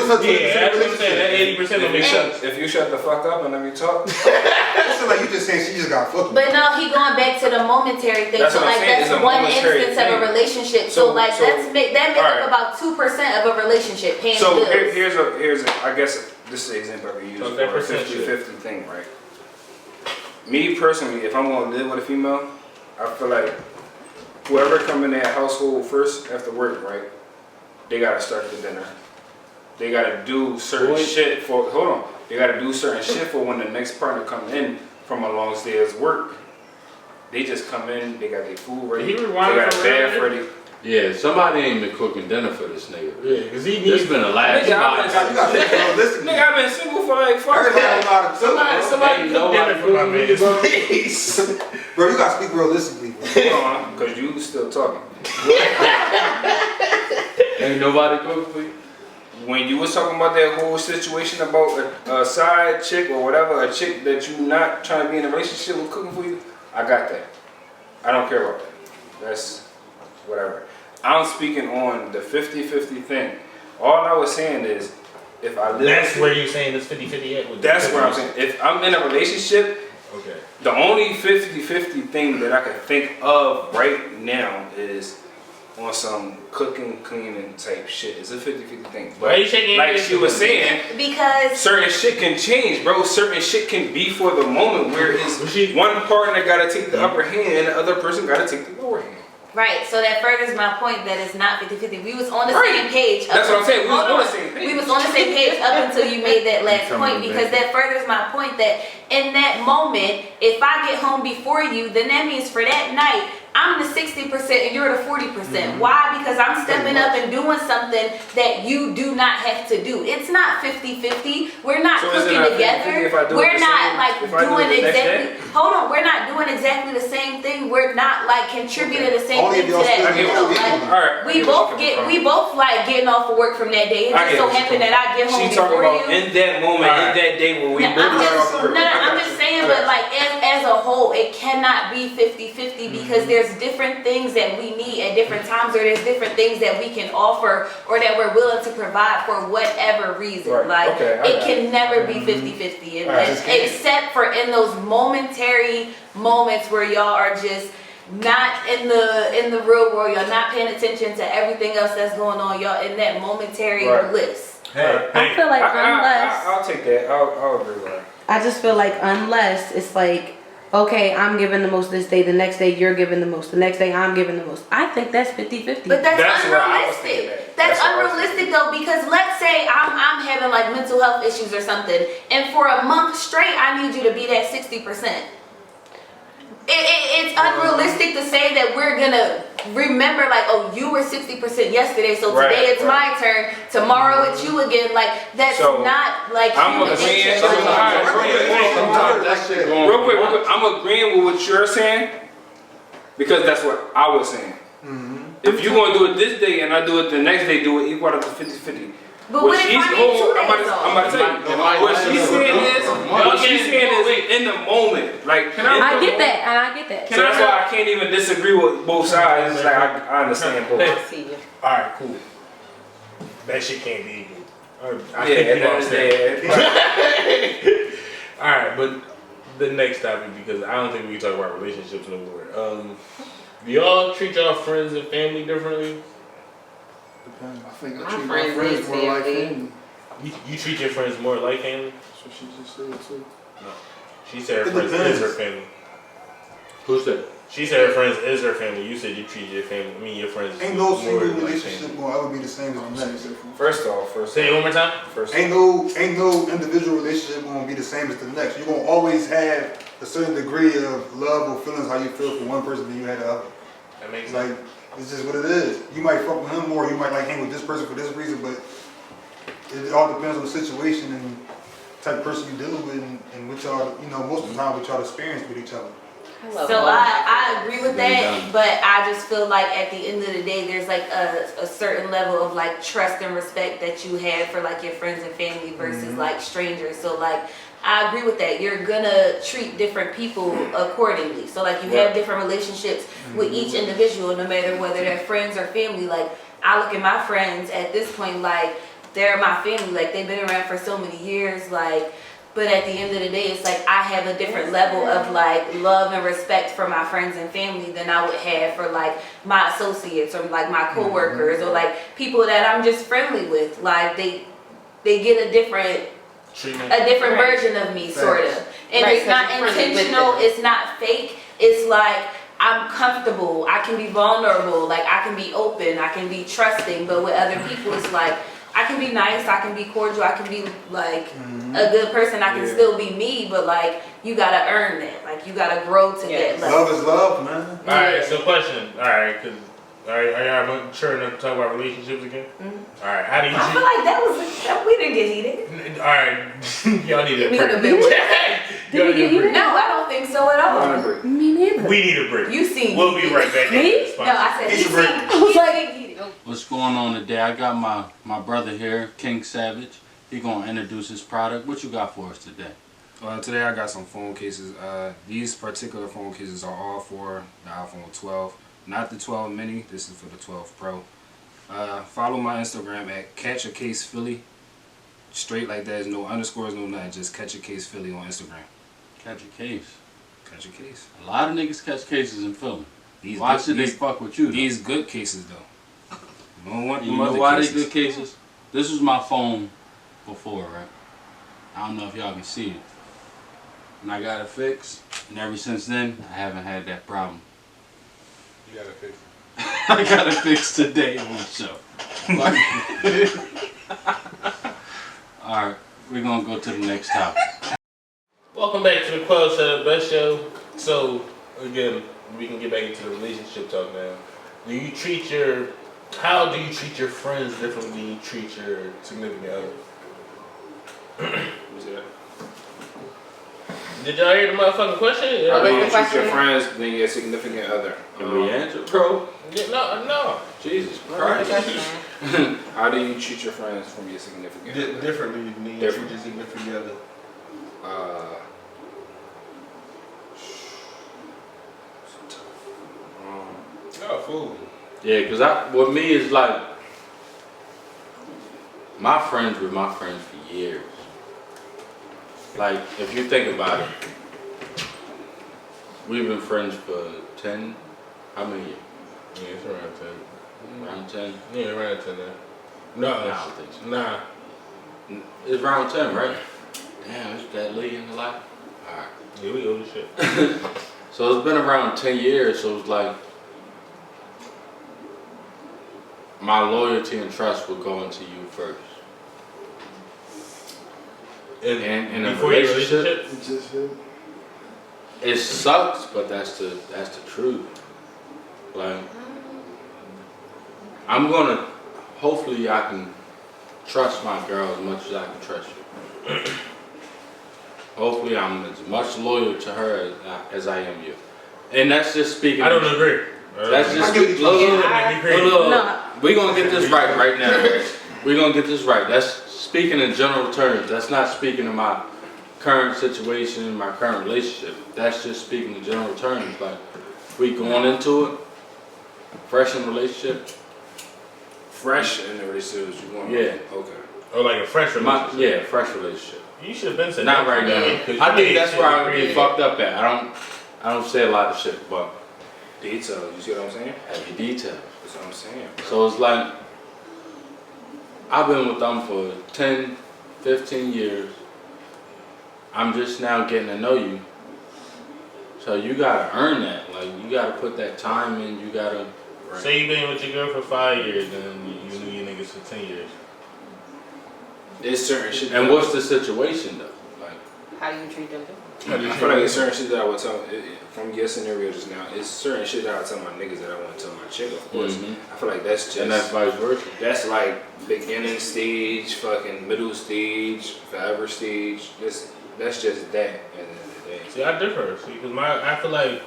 relationship? That 80% If you shut the fuck up and let me talk. It's like you just saying she just got fucked. But no, he going back to the momentary thing. That's so what I'm like saying, that's it's a one momentary instance of a thing. relationship. So like that make alright. up about 2% of a relationship paying So bills. here's a, I guess this is the example I can use for a 50-50 thing, right? Me personally, if I'm gonna live with a female, I feel like whoever come in that household first after work, right? They gotta start the dinner. They gotta do certain shit for. Hold on. They gotta do certain shit for when the next partner come in from a long day's work. They just come in. They got their food ready. They got a bath ready. Yeah, somebody ain't been cooking dinner for this nigga. Yeah, because he This been a last Nigga, I've been single for like fuck. Somebody cook dinner for my man. Please. Bro, you gotta speak realistically, bro. Hold on, because you still talking. Ain't nobody cooking for you? When you was talking about that whole situation about a side chick or whatever, a chick that you not trying to be in a relationship with cooking for you, I got that. I don't care about that. That's whatever. I'm speaking on the 50-50 thing. All I was saying is, if I live... That's where you're saying this 50-50 at? That's where I'm saying. If I'm in a relationship, okay. The only 50-50 thing that I can think of right now is on some cooking, cleaning type shit. It's a 50-50 thing. Why are you shaking your like head? she was saying, Because certain shit can change, bro. Certain shit can be for the moment where it's one partner gotta take the upper hand and the other person gotta take the lower hand. right, so that furthers my point that it's not 50-50. We was on the Right. same page. That's what I'm saying. We was Hold on the same page. We was on the same page up until you made that last Come point, on, because baby. that furthers my point that in that moment, if I get home before you, then that means for that night, I'm the 60% and you're the 40%. Why? Because I'm stepping up and doing something that you do not have to do. It's not 50-50. We're not So is it cooking not 50-50 together. if I do it We're the not same- like if I do it doing the next exactly. Hold on, we're not doing exactly the same thing. We're not like contributing the same Only thing if to y'all that still meal. get Like, Alright. we both like getting off of work from that day. It I just get so what you're happened that I get home She talking before about you. in that moment, in that day where we No, both I'm got just, off work. no, I I'm got just you. saying, I but got like as a whole, it cannot be 50-50 because there's different things that we need at different times, or there's different things that we can offer or that we're willing to provide for whatever reason. Right. Like Okay, I it got can never be 50-50 Alright. unless, except for in those momentary moments where y'all are just not in the real world, y'all not paying attention to everything else that's going on, y'all in that momentary Right. bliss. Hey, I feel like unless I'll take that. I'll agree with that. I just feel like unless it's like, okay, I'm giving the most this day, the next day you're giving the most, the next day I'm giving the most. I think that's 50-50. But that's That's where I was thinking unrealistic. that. That's That's what I was unrealistic though, because let's say I'm having like mental health issues or something, and for a month straight I need you to be that 60%. It's unrealistic to say that we're gonna remember like, oh, you were 60% yesterday, so Right, today it's right. my turn. Tomorrow it's you again. Like that's So, not like I'm human agreeing. nature. Sometimes- Like, Sometimes that shit going. Real quick, I'm agreeing with what you're saying because that's what I was saying. If you're gonna do it this day and I do it the next day, do it equal to 50-50. but what if I need 2 I'm days about to tell you. What she's saying is in the moment. Like, I get that, and I get that. So that's why I can't even disagree with both sides. It's like I understand both. Hey. I see you. Alright, cool. That shit can't be equal. I Yeah, think you at the end of the understand. day. Alright, but the next topic, because I don't think we can talk about relationships no more. Do y'all treat y'all friends and family differently? Depends. I think I My treat my friends friends is more like family. family. You treat your friends more like family? That's what she just said too. She said her It friends depends. is her family. Who's that? She said her friends is her family. You said you treat your family, your friends Ain't no more single like relationship family. gonna ever be the same as the next. First off, Say it one more time. Ain't no individual relationship gonna be the same as the next. You're gonna always have a certain degree of love or feelings how you feel for one person than you had the other. That makes It's sense. like, it's just what it is. You might fuck with him more, you might like hang with this person for this reason, but it all depends on the situation and type of person you're dealing with and what y'all, most of the time what y'all experience with each other. So I agree with that, but I just feel like at the end of the day, there's like a certain level of like trust and respect that you have for like your friends and family versus like strangers. So like I agree with that. You're gonna treat different people accordingly. So like you have different relationships with each individual, no matter whether they're friends or family. Like I look at my friends at this point like they're my family. Like they've been around for so many years. Like. But at the end of the day, it's like I have a different level of like love and respect for my friends and family than I would have for like my associates or like my coworkers or like people that I'm just friendly with. Like they get a different Treatment. version of me, sort of. And Right, it's not 'cause you're friendly with intentional. them. It's not fake. It's like I'm comfortable. I can be vulnerable. Like I can be open. I can be trusting. But with other people, it's like I can be nice, I can be cordial, I can be like a good person, I can still be me, but like you gotta earn that. Like you gotta grow to that level. Love is love, man. Alright, so question. Alright, are y'all sure enough to talk about relationships again? Alright, how do you I feel like that we didn't get heated. Alright, y'all need a We break. could have been. Did we get heated? No, I don't think so at all. Me neither. We need a break. You seem We'll be right back. Me? No, I said It's he a break. seemed I was like- heated. What's going on today? I got my brother here, King Savage. He gonna introduce his product. What you got for us today? Today I got some phone cases. These particular phone cases are all for the iPhone 12. Not the 12 mini, this is for the 12 Pro. Follow my Instagram at CatchACasePhilly. Straight like that, there's no underscores, no nothing. Just CatchACasePhilly on Instagram. Catch a case. Catch a case. A lot of niggas catch cases in Philly. Why should they fuck with you? Though? These good cases though. You don't want You them know other why cases. they good cases? This was my phone before, right? I don't know if y'all can see it. And I got it fixed, and ever since then, I haven't had that problem. You gotta fix it. I got it fixed today on the show. Alright, we're gonna go to the next topic. Welcome back to the Quellz Sed Best Show. So, again, we can get back into the relationship talk now. How do you treat your friends differently than you treat your significant other? Who's that? Did y'all hear the motherfucking question? How do you the treat question? your friends than your significant other? Can we answer, bro? Yeah, no. Jesus Christ. How do you treat your friends from your significant other? Differently than you treat your significant other. Oh, fool. Yeah, cause with me it's like my friends were my friends for years. Like if you think about it, we've been friends for 10. How many years? Yeah, it's around 10. Around 10. Yeah, around 10 now. No, I don't think so. Nah. It's around 10, right? Damn, it's that late in the life. All right. Yeah, we old as shit. So it's been around 10 years. So it's like my loyalty and trust will go into you first. And in a before your relationship, It just hit. it sucks, but that's the truth. Like hopefully I can trust my girl as much as I can trust you. Hopefully I'm as much loyal to her as I am you. And that's just speaking. I don't agree. That's just Look, No. we're gonna get this right now. We're gonna get this right. That's speaking in general terms. That's not speaking in my current situation, my current relationship. That's just speaking in general terms. Like we going into it, fresh in the relationship. Fresh in the relationship, you want? Yeah. Okay. Or like a fresh relationship. Yeah, fresh relationship. You should have been saying Not that right from the now. beginning, 'cause I you think made that's shit where I agree. get fucked up at. I don't say a lot of shit, but Details, you see what I'm saying? heavy details. That's what I'm saying. So it's like, I've been with them for 10, 15 years. I'm just now getting to know you. So you gotta earn that. Like, you gotta put that time in, you gotta... Say you been with your girl for 5 years, then you knew your niggas for 10 years. There's certain shit. And what's the situation though? Like, How do you treat them? I feel like it's certain shit that I would tell, from your scenario just now, it's certain shit that I would tell my niggas that I want to tell my chick, of course. I feel like that's just... and that's vice versa. That's like beginning stage, fucking middle stage, forever stage. That's just that at the end of the day. See, I differ. See, because I feel like,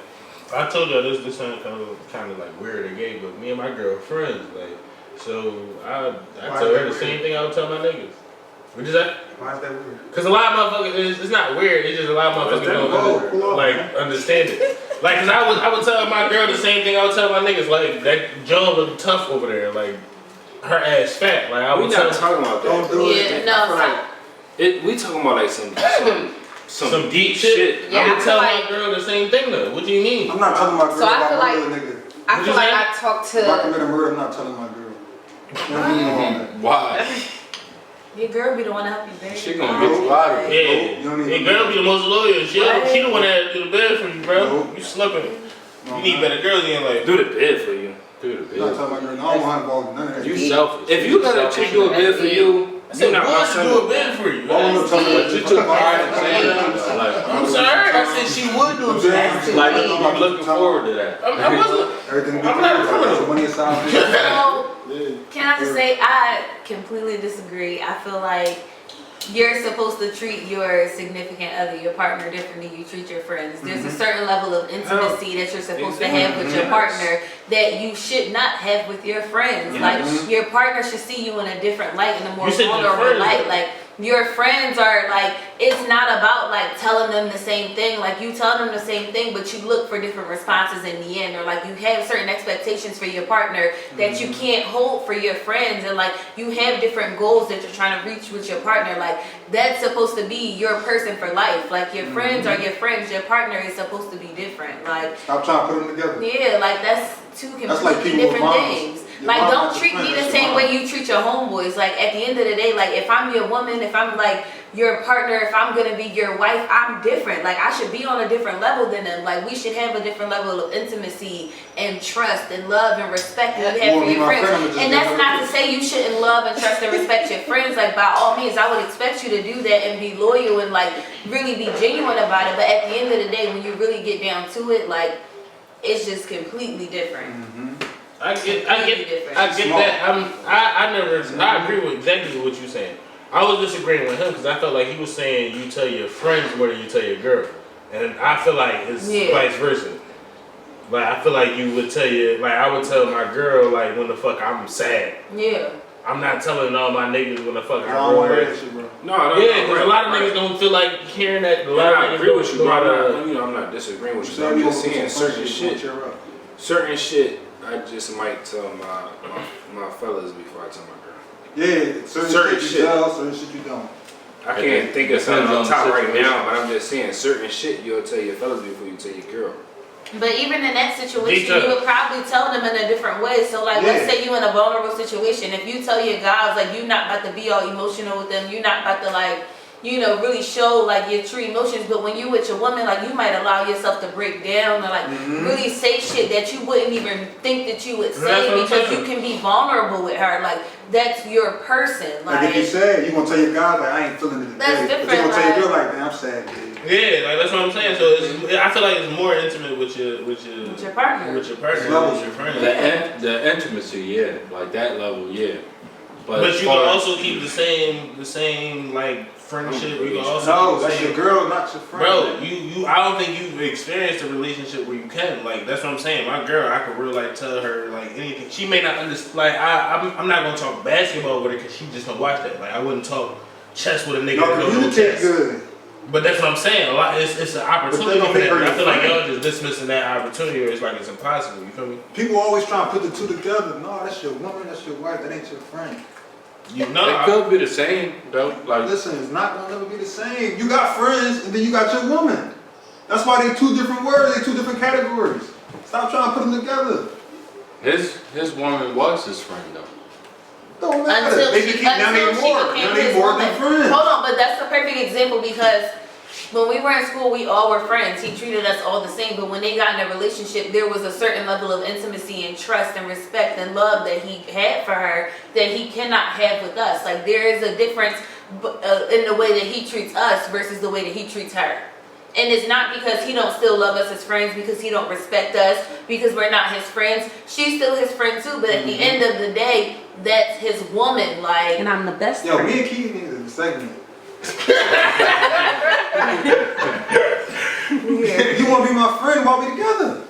I told y'all this sounds kind of like weird or gay, but me and my girl friends, like, so I tell her the same thing I would tell my niggas. What is that? Why is that weird? Because a lot of motherfuckers, it's not weird, it's just a lot of motherfuckers don't understand it. Like, cause I would tell my girl the same thing I would tell my niggas, like, that Joe look tough over there, like, her ass fat. Like, I We would not tell talking about that. Don't do it. Yeah, I no, feel like we talking about like some deep shit. Yeah, I I would feel tell like- my girl the same thing though. What do you mean? I'm not telling my girl So I about feel like- murder, nigga. I What'd feel you like say? I talk If I to. commit a murder, I'm not telling my girl. You know what I mean? Why? Your girl be the one to help you, baby. She gonna get you out of it. Yeah, You don't need your to girl know. be the most loyal. She the one that do the bed for you, bro. Nope. You slipping. No, You need better girls in your life. do the bid for you. Dude, I'm not telling my girl, no, I don't want to involve none of that. you selfish. If you let a chick do a bid for you, I said, you not my would son. do a bed for you. Why won't I tell But her? you took pride in saying that. Like, I'm sorry. I said she would do a bed. like I'm looking forward to that. I wasn't. Everything I'm not a criminal. money aside. So, can I just say, I completely disagree. I feel like you're supposed to treat your significant other, your partner, differently than you treat your friends. There's a certain level of intimacy that you're supposed to have with your partner that you should not have with your friends. Like, your partner should see you in a different light, in a more You said your vulnerable friends, light. though. Like, your friends are like, it's not about like telling them the same thing. Like you tell them the same thing, but you look for different responses in the end, or like you have certain expectations for your partner that you can't hold for your friends, and like you have different goals that you're trying to reach with your partner. Like that's supposed to be your person for life. Like your friends are your friends. Your partner is supposed to be different. Like Stop trying to put them together. yeah, like that's two completely like people with different moms. things. Your Like mom don't not your treat friend, me the that's your same mom. way you treat your homeboys. Like at the end of the day, like if I'm your woman, if I'm like your partner, if I'm gonna be your wife, I'm different. Like I should be on a different level than them. Like we should have a different level of intimacy and trust and love and respect that you have for your friends. And that's not to say you shouldn't love and trust and respect your friends. Like by all means, I would expect you to do that and be loyal and like really be genuine about it. But at the end of the day, when you really get down to it, like it's just completely different. I get that. I agree with exactly what you're saying. I was disagreeing with him because I felt like he was saying you tell your friends more than you tell your girl, and I feel like it's vice versa. Like I feel like you would tell I would tell my girl like when the fuck I'm sad. Yeah. I'm not telling all my niggas when the fuck I'm No, because a lot of niggas don't feel like hearing that. I agree with you, bro. I'm not disagreeing with you. I'm just saying certain shit. I just might tell my fellas before I tell my girl. Yeah, certain shit you tell, certain shit you don't. I can't think of something on top right now, but I'm just saying certain shit you'll tell your fellas before you tell your girl. But even in that situation, you would probably tell them in a different way. So like, let's say you in a vulnerable situation. If you tell your guys like you're not about to be all emotional with them, you're not about to like, really show like your true emotions. But when you with your woman, like you might allow yourself to break down or like really say shit that you wouldn't even think that you would say because you can be vulnerable with her. Like that's your person. Like if you sad, you gonna tell your guy like I ain't feeling it today. That's different. But you gonna tell your girl like man, I'm sad, dude. Yeah, like that's what I'm saying. So I feel like it's more intimate with your partner. With your friend. The intimacy, yeah, like that level, yeah. But you can also keep the same like friendship. You can also no, that's your girl, not your friend. Bro, you I don't think you've experienced a relationship where you can. Like that's what I'm saying. My girl, I could really like tell her like anything. She may not understand. Like I'm not gonna talk basketball with her because she just don't watch that. Like I wouldn't talk chess with a nigga. No, communicate good. But that's what I'm saying. A lot, it's an opportunity for that. I feel like y'all just dismissing that opportunity, or it's like it's impossible. You feel me? People always try to put the two together. No, that's your woman, that's your wife, that ain't your friend. It could be the same though. Like listen, it's not gonna never be the same. You got friends, and then you got your woman. That's why they two different words. They two different categories. Stop trying to put them together. His woman was his friend though. Don't matter. Now they more than friends. Hold on, but that's the perfect example because when we were in school, we all were friends. He treated us all the same, but when they got in a relationship, there was a certain level of intimacy and trust and respect and love that he had for her that he cannot have with us. Like there is a difference in the way that he treats us versus the way that he treats her. And it's not because he don't still love us as friends, because he don't respect us, because we're not his friends. She's still his friend too, but at the end of the day, that's his woman. Like, and I'm the best. Yo, me and Keith need a segment. You want to be my friend while we together?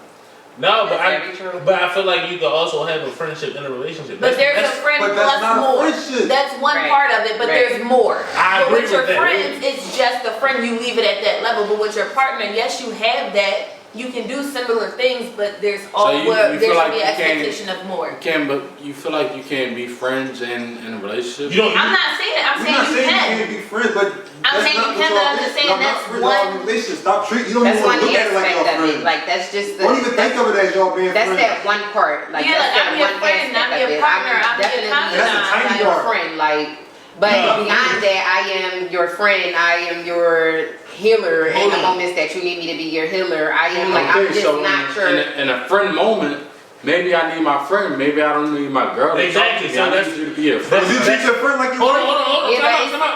No, but I feel like you can also have a friendship in a relationship. But there's a friend plus more. That's one part of it, but there's more. But with your friends, it's just a friend. You leave it at that level. But with your partner, yes, you have that. You can do similar things, but there's there's the expectation of more. But you feel like you can't be friends in a relationship? I'm not saying that. I'm saying you can. You can't be friends, but I'm saying you can, but I'm just saying that's one. Stop treating. You don't even want to look at it like your friend. Like that's just. Don't even think of it as y'all being friends. That's that one part. Like yeah, like I'm your friend, I'm your partner, I'm your confidant. That's a tiny your friend. Like, but beyond that, I am your friend. I am your healer in the moments that you need me to be your healer. I am I'm just not sure. In a friend moment, maybe I need my friend. Maybe I don't need my girl. Exactly. So I need you to be a friend. You treat your friend like you Hold on.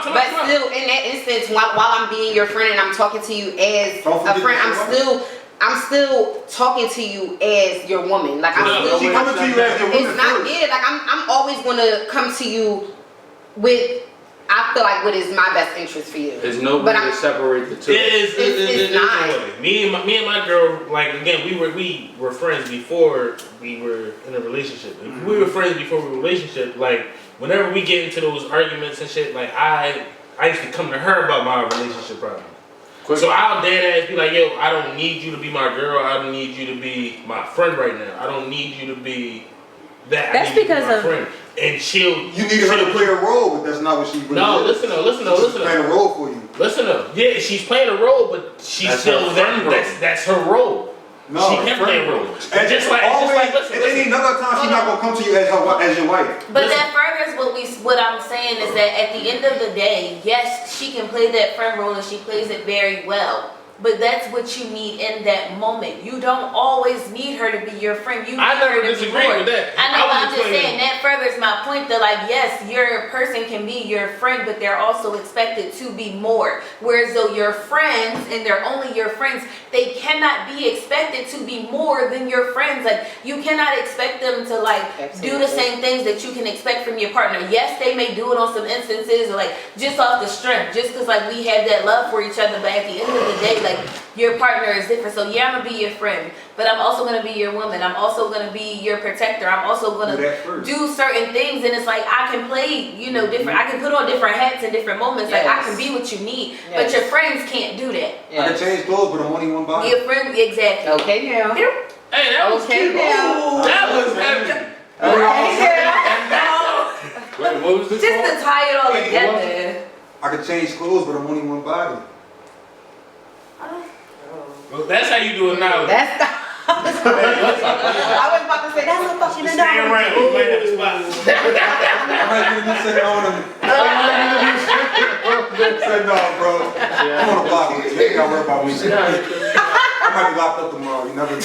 But still, in that instance, while I'm being your friend and I'm talking to you as a friend, I'm still talking to you as your woman. Like I'm still coming to you as your woman. It's not like I'm always gonna come to you with. I feel like what is my best interest for you. There's no way to separate the two. It's not. Me and my girl, like again, we were friends before we were in a relationship. If we were friends before we were in a relationship, like whenever we get into those arguments and shit, like I I used to come to her about my relationship problems. Quick. So I'll dead ass be like, yo, I don't need you to be my girl. I don't need you to be my friend right now. I don't need you to be that. That's I need because you to be my of- friend. And she'll. You needed her to play a role, but that's not what she really No, is. listen though. She's playing a role for you. Listen though. Yeah, she's playing a role, but she's That's still her there. friend role. That's her role. No, she can play a role. And Just like always, listen. any other time she's not gonna come to you as your wife. But that furthers what I'm saying is that at the end of the day, yes, she can play that friend role and she plays it very well. But that's what you need in that moment. You don't always need her to be your friend. You need I never her to be disagree more. with that. I know, I was but I'm just explaining- saying that furthers my point that like, yes, your person can be your friend, but they're also expected to be more. Whereas though your friends, and they're only your friends, they cannot be expected to be more than your friends. Like, you cannot expect them to like do the Absolutely. same things that you can expect from your partner. Yes, they may do it on some instances or like just off the strength, just because like we have that love for each other, but at the end of the day, like your partner is different. So yeah, I'm gonna be your friend, but I'm also gonna be your woman. I'm also gonna be your protector. I'm also Do gonna that first. do certain things, and it's like I can play, you know, different. I can put on different hats in different moments. Like I Yes. can be what you need, Yes. but your friends can't do that. I can change clothes, but I'm only one body. Your friend, exactly. Okay now. Hey, that was Okay cute. now. That was heavy. Wait, what was this Just called? to tie it all Hey, together. I can change clothes, but I'm only one body. Well, that's how you do it now. That's the. I was about to say that's a fucking Stay around. You might have a spot. I might be the new second owner. Said no, bro. I'm on the block with you. They ain't gotta worry about me. I might be locked up tomorrow. You never know.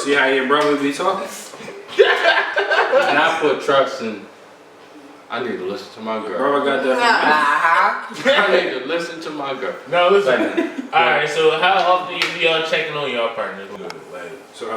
See how your brother be talking? And I put trust in. I need to listen to my girl. Brother got that. I need to listen to my girl. No, listen. Like, Alright, so how often you y'all checking on y'all partners? Like, So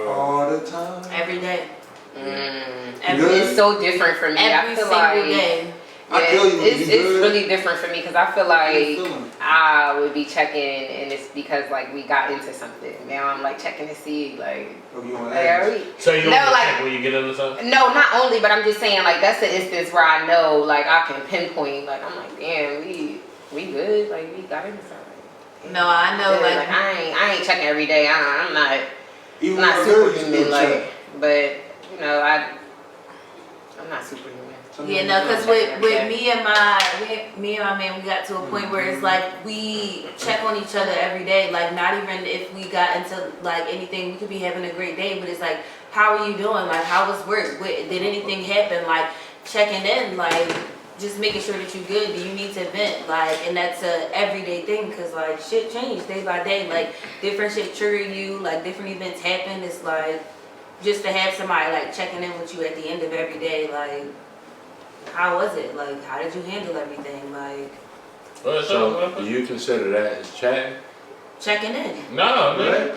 All the time. Every day. Every, it's so different for me. I Every feel single like day. I feel you. it's really different for me because I feel How you like feeling? I would be checking, and it's because like we got into something. Now I'm like checking to see like, Oh, you on like are that? we? so you don't No, check like- when you get into something? No, not only, but I'm just saying like that's the instance where I know like I can pinpoint. Like I'm like, damn, we good. Like we got into something. No, I know, Yeah, like, I ain't checking every day. I'm not. Even I'm not when you're good, you superhuman, still like, check. but you know, I'm not superhuman. yeah, no, because with me and my man, we got to a point where it's like we check on each other every day. Like not even if we got into like anything, we could be having a great day, but it's like, how are you doing? Like how was work? Did anything happen? Like checking in, like just making sure that you're good. Do you need to vent? Like, and that's a everyday thing because like shit changes day by day. Like different shit trigger you. Like different events happen. It's like just to have somebody like checking in with you at the end of every day. Like, how was it? Like, how did you handle everything? Like so do you consider that as chatting? checking in. No, Right?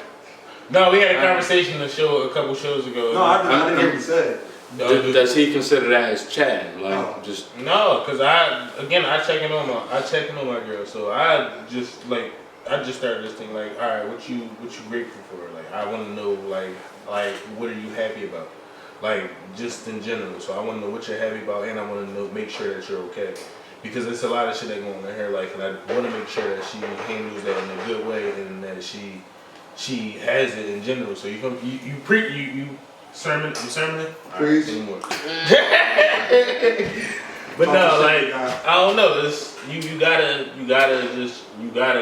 no. We had a conversation a couple shows ago. No, I didn't hear what you said. Does he consider that as chatting? Like No. just No, cause I checking on my girl. So I just started this thing like, all right, what you grateful for? Like I want to know like what are you happy about? Like just in general. So I want to know what you're happy about, and I want to know make sure that you're okay. Because there's a lot of shit that going on in her life, and I want to make sure that she handles that in a good way, and that she has it in general. So you sermon, you sermoning? Preach. Say more. But no, like I don't know. It's you gotta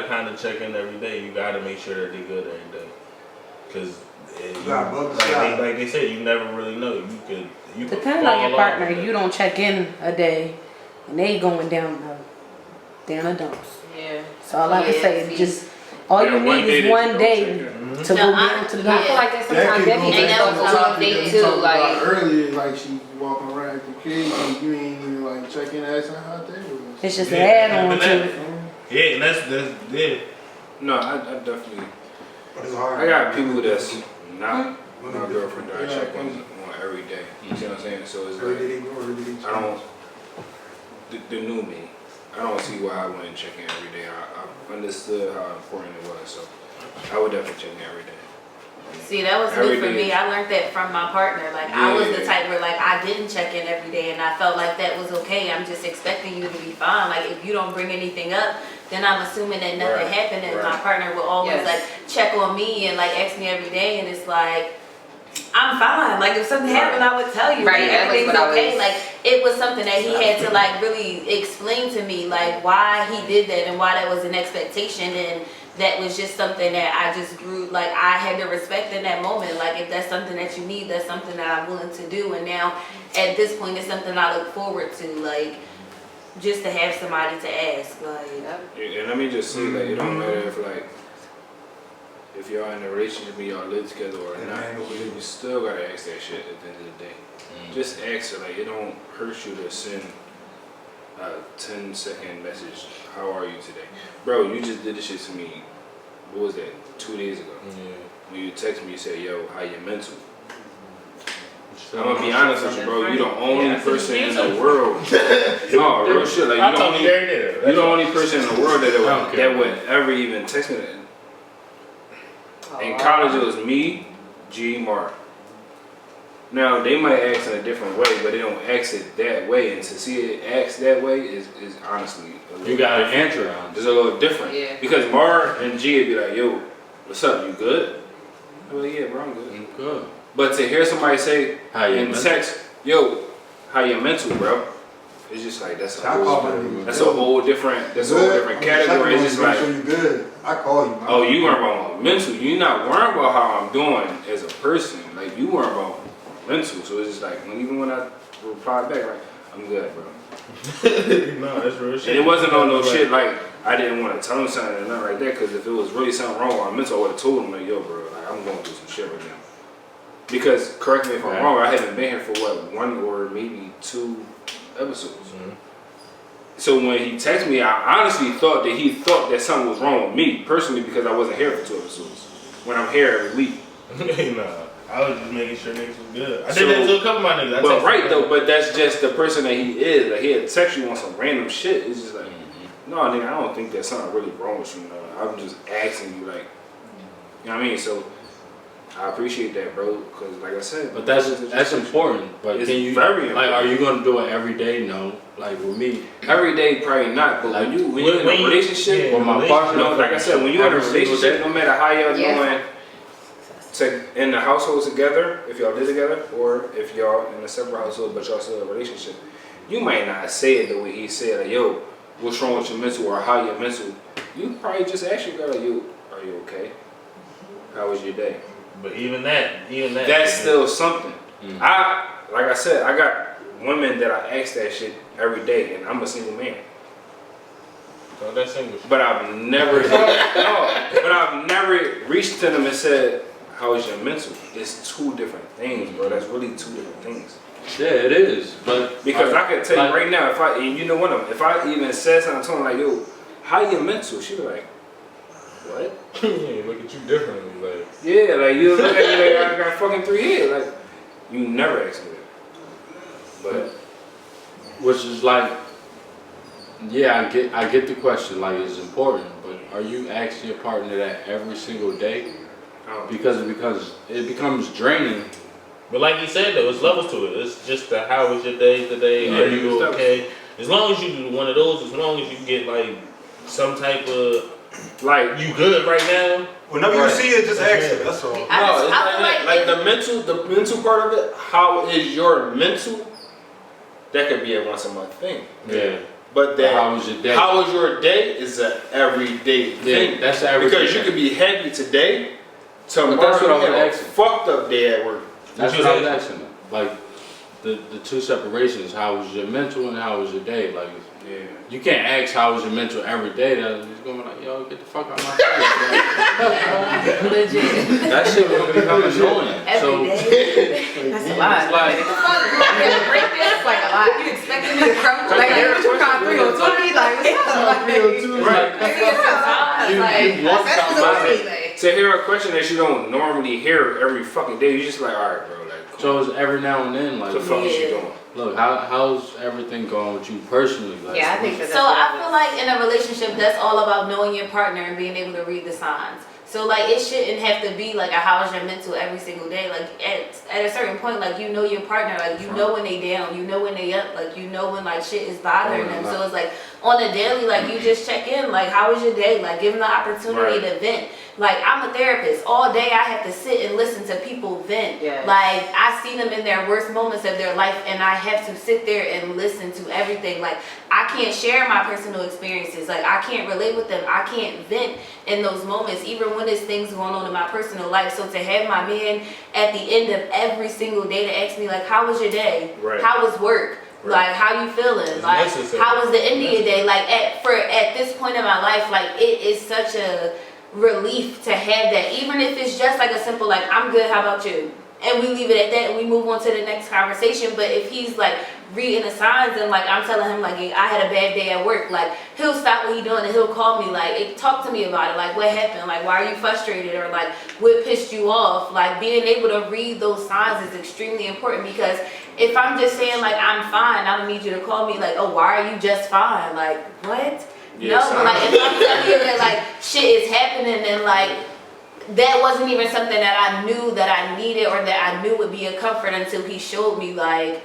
kind of check in every day. You gotta make sure that they're good every day, because like they said, you never really know. You could Depending on your partner, you don't check in a day, and they going down the dumps. Yeah. So all I can Yeah, say is see. just all you need is one day to go down to the I feel dumps. like that sometimes that And be that was so how tough we day talked too. about Like earlier, like she walking around with the kids, and you ain't even like checking asking how they was. It's just an add-on to it. Yeah, and that's yeah. No, I definitely. But it's hard. I got people that's not my girlfriend that I check on every day. You see what I'm saying? So it's like I don't. The new me. I don't see why I wouldn't check in every day. I understood how important it was, so I would definitely check in every day. See, that was Every good for day. me. I learned that from my partner. Like, I was the type where, like, I didn't check in every day, and I felt like that was okay. I'm just expecting you to be fine. Like, if you don't bring anything up, then I'm assuming that nothing happened, and my partner will always, like, check on me and, like, ask me every day, and it's like, I'm fine. Like, if something happened, I would tell you. Right, Like, that was everything's what I okay. was- Like, it was something that he had to, like, really explain to me, like, why he did that and why that was an expectation, and that was just something that I just grew, like, I had to respect in that moment. Like, if that's something that you need, that's something that I'm willing to do. And now, at this point, it's something I look forward to, like, just to have somebody to ask. Like, And let me just say, like, it don't matter if, like, if y'all in a relationship and y'all live together or not, you still gotta ask that shit at the end of the day. Just ask it, like, it don't hurt you to send a 10-second message. How are you today? Bro, you just did this shit to me, what was that, 2 days ago? When you text me, you said, yo, how you mental? I'm gonna be honest with you, bro. You the only person in the world. No, real shit. Like, you the only person in the world that would ever even text me that. In college, it was me, G, Mark. Now, they might ask in a different way, but they don't ask it that way. And to see it asked that way is honestly a little You got an different. answer on. It's a little different. Yeah. Because Mar and G would be like, yo, what's up, you good? I'm like, yeah, bro, I'm good. I'm good. But to hear somebody say How you in mental? text, yo, how you mental, bro? It's just like, that's a whole different category. It's just like, sure you good. I call you. oh, you worrying about my mental. You're not worrying about how I'm doing as a person. Like, you worrying about mental. So it's just like, even when I reply back, like, I'm good, bro. No, that's real shit. And it wasn't on no shit like I didn't want to tell him something or nothing like that. Because if it was really something wrong with my mental, I would have told him, like, yo, bro, like, I'm going through some shit right now. Because, correct me if I'm wrong, I haven't been here for what, 1 or maybe 2 episodes. So when he texted me, I honestly thought that he thought that something was wrong with me personally because I wasn't here for 2 episodes. When I'm here every week. Nah, I was just making sure niggas was good. I did that to a couple of my niggas. But right though, but that's just the person that he is. Like, he'll text you on some random shit. It's just like, no, nigga, I don't think there's something really wrong with you. I'm just asking you, like, you know what I mean? So I appreciate that, bro. Because like I said, But that's important. But it's can you very like? important. Are you gonna do it every day? No. Like with me, Every day, probably not. But Like, when you're in a relationship, with my partner, no, like I said, when you're in a every single relationship, day. no matter how y'all Yeah. doing, in the household together, if y'all live together, or if y'all in a separate household but y'all still in a relationship, you might not say it the way he said, like, yo, what's wrong with your mental or how your mental. You probably just ask your girl, like, yo, are you okay? How was your day? But even that. That's still something. Mm. Like I said, I got women that I ask that shit every day, and I'm a single man. So that's English. But I've never, but I've never reached to them and said, how is your mental? It's 2 different things, bro. That's really 2 different things. yeah, it is. But Because I can tell you right now, and you know what, if I even said something to them like, yo, how your mental? She be like, what? Yeah, look at you differently. Like, Yeah, like, you look at me like I got fucking 3 heads. Like, you never ask me that. But which is like, yeah, I get the question. Like, it's important. But are you asking your partner that every single day? Because it becomes draining. but like you said though, it's levels to it. It's just the how was your day today? Yeah, Are you it's okay? As long as you do one of those, as long as you get like some type of like, you good right now. Whenever you see it, just ask it. That's all. I feel like the mental part of it. How is your mental? That could be a once a month thing. Yeah. But that How was your day? How was your day is an everyday thing. Yeah, that's the everyday because you thing. could be happy today. Tomorrow that's what I was you have a asking. fucked up day at work. That's what I was asking them. Like the 2 separations. How was your mental and how was your day? Like, Yeah. you can't ask how was your mental every day. That's just going like, yo, get the fuck out of my face. legit. That shit will become annoying. Every day. That's a lot. It's like, That's like a lot. You expecting me to crumble? Like, you're trying 302? Like, what's up? Right. you want somebody. To hear a question that you don't normally hear every fucking day, you just like, all right, bro, like, So it's every now and then, like, What the fuck is she doing? look, how's everything going with you personally? Like, Yeah, I think that's So I feel like in a relationship, that's all about knowing your partner and being able to read the signs. So like it shouldn't have to be like a how's your mental every single day. Like at a certain point, like you know your partner, like you know when they down, you know when they up, like you know when like shit is bothering them. So it's like on a daily, like you just check in, like how was your day? Like give them the opportunity to vent. Like I'm a therapist. All day I have to sit and listen to people vent. Yes. Like I see them in their worst moments of their life and I have to sit there and listen to everything. Like I can't share my personal experiences. Like I can't relate with them. I can't vent in those moments, even when there's things going on in my personal life. So to have my man at the end of every single day to ask me like, how was your day? Right. How was work? Right. Like how you feeling? It's Like necessary. how was the end of your day? Like at this point in my life, like it is such a relief to have that, even if it's just like a simple like I'm good, how about you, and we leave it at that and we move on to the next conversation. But if he's like reading the signs and like I'm telling him like I had a bad day at work, like he'll stop what he's doing and he'll call me like talk to me about it, like what happened, like why are you frustrated, or like what pissed you off. Like being able to read those signs is extremely important, because if I'm just saying like I'm fine, I don't need you to call me like, oh, why are you just fine? Like what? Yeah, No, but like if I'm telling you that like shit is happening and like that wasn't even something that I knew that I needed or that I knew would be a comfort until he showed me like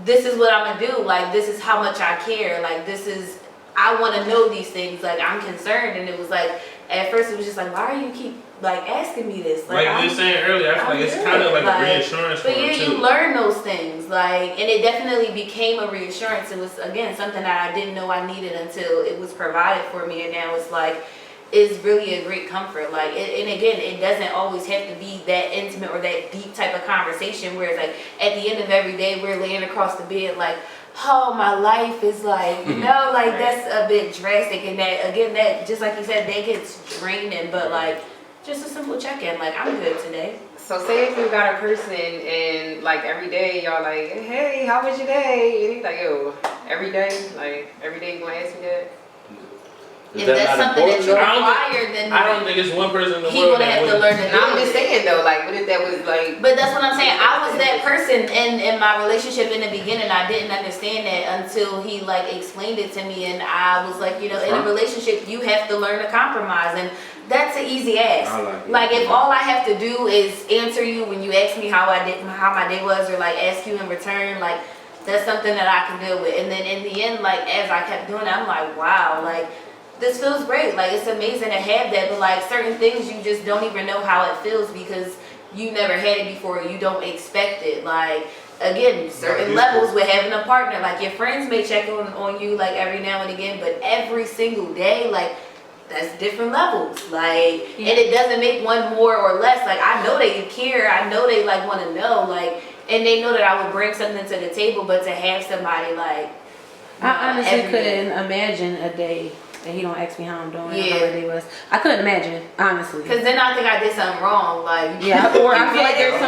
this is what I'm gonna do, like this is how much I care, like this is, I want to know these things, like I'm concerned. And it was like at first it was just like, why are you keep like asking me this? Like we were saying earlier, I feel like it's kind of like a reassurance for but him yeah, too. you learn those things, like, and it definitely became a reassurance. It was again something that I didn't know I needed until it was provided for me, and now it's like it's really a great comfort. Like, and again, it doesn't always have to be that intimate or that deep type of conversation where it's like at the end of every day we're laying across the bed like, oh, my life is like, no, like that's a bit drastic, and that again, that just like you said, that gets draining. But like just a simple check-in, like I'm good today. So say if you got a person and like every day y'all like, hey, how was your day? And he's like, yo, every day you gonna ask me that? Is If that that's not something that important, you though? require, then I don't think it's one person in the he world gonna that have to would. learn to do No, I'm it. just saying though, like what if that was like, But that's what I'm saying. I was that person in my relationship in the beginning. I didn't understand that until he like explained it to me, and I was like, you know, in a relationship you have to learn to compromise, and that's an easy ask. Like if all I have to do is answer you when you ask me how my day was, or like ask you in return, like that's something that I can deal with. And then in the end, like as I kept doing it, I'm like, wow, like this feels great. Like it's amazing to have that, but like certain things you just don't even know how it feels because you never had it before. You don't expect it. Like again, certain levels with having a partner, like your friends may check on you like every now and again, but every single day, like that's different levels. Like, and it doesn't make one more or less. Like I know that you care. I know they like want to know. Like, and they know that I would bring something to the table. But to have somebody like, I honestly every day. couldn't imagine a day that he don't ask me how I'm doing, or how my day was. I couldn't imagine, honestly. Because then I think I did something wrong. Like, Yeah, or I feel like there's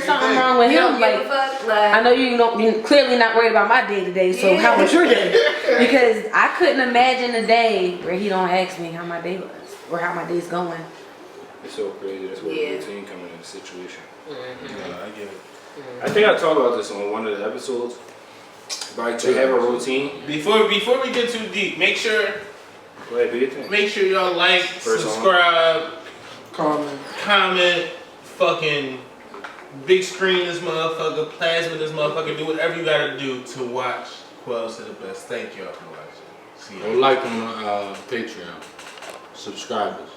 something wrong with you him. don't give a Like, fuck. Like, I know you're clearly not worried about my day to day. So how was your day? Because I couldn't imagine a day where he don't ask me how my day was or how my day's going. It's so crazy. That's where the routine coming in the situation. Yeah, I get it. I think I talked about this on one of the episodes. Like to have a routine. Before we get too deep, make sure Go ahead, do your thing. make sure y'all like, First on. subscribe, Comment. fucking big screen this motherfucker, plasma this motherfucker, do whatever you gotta do to watch Quellz Sed the best. Thank y'all for watching. See ya. Go like on Patreon. Subscribers.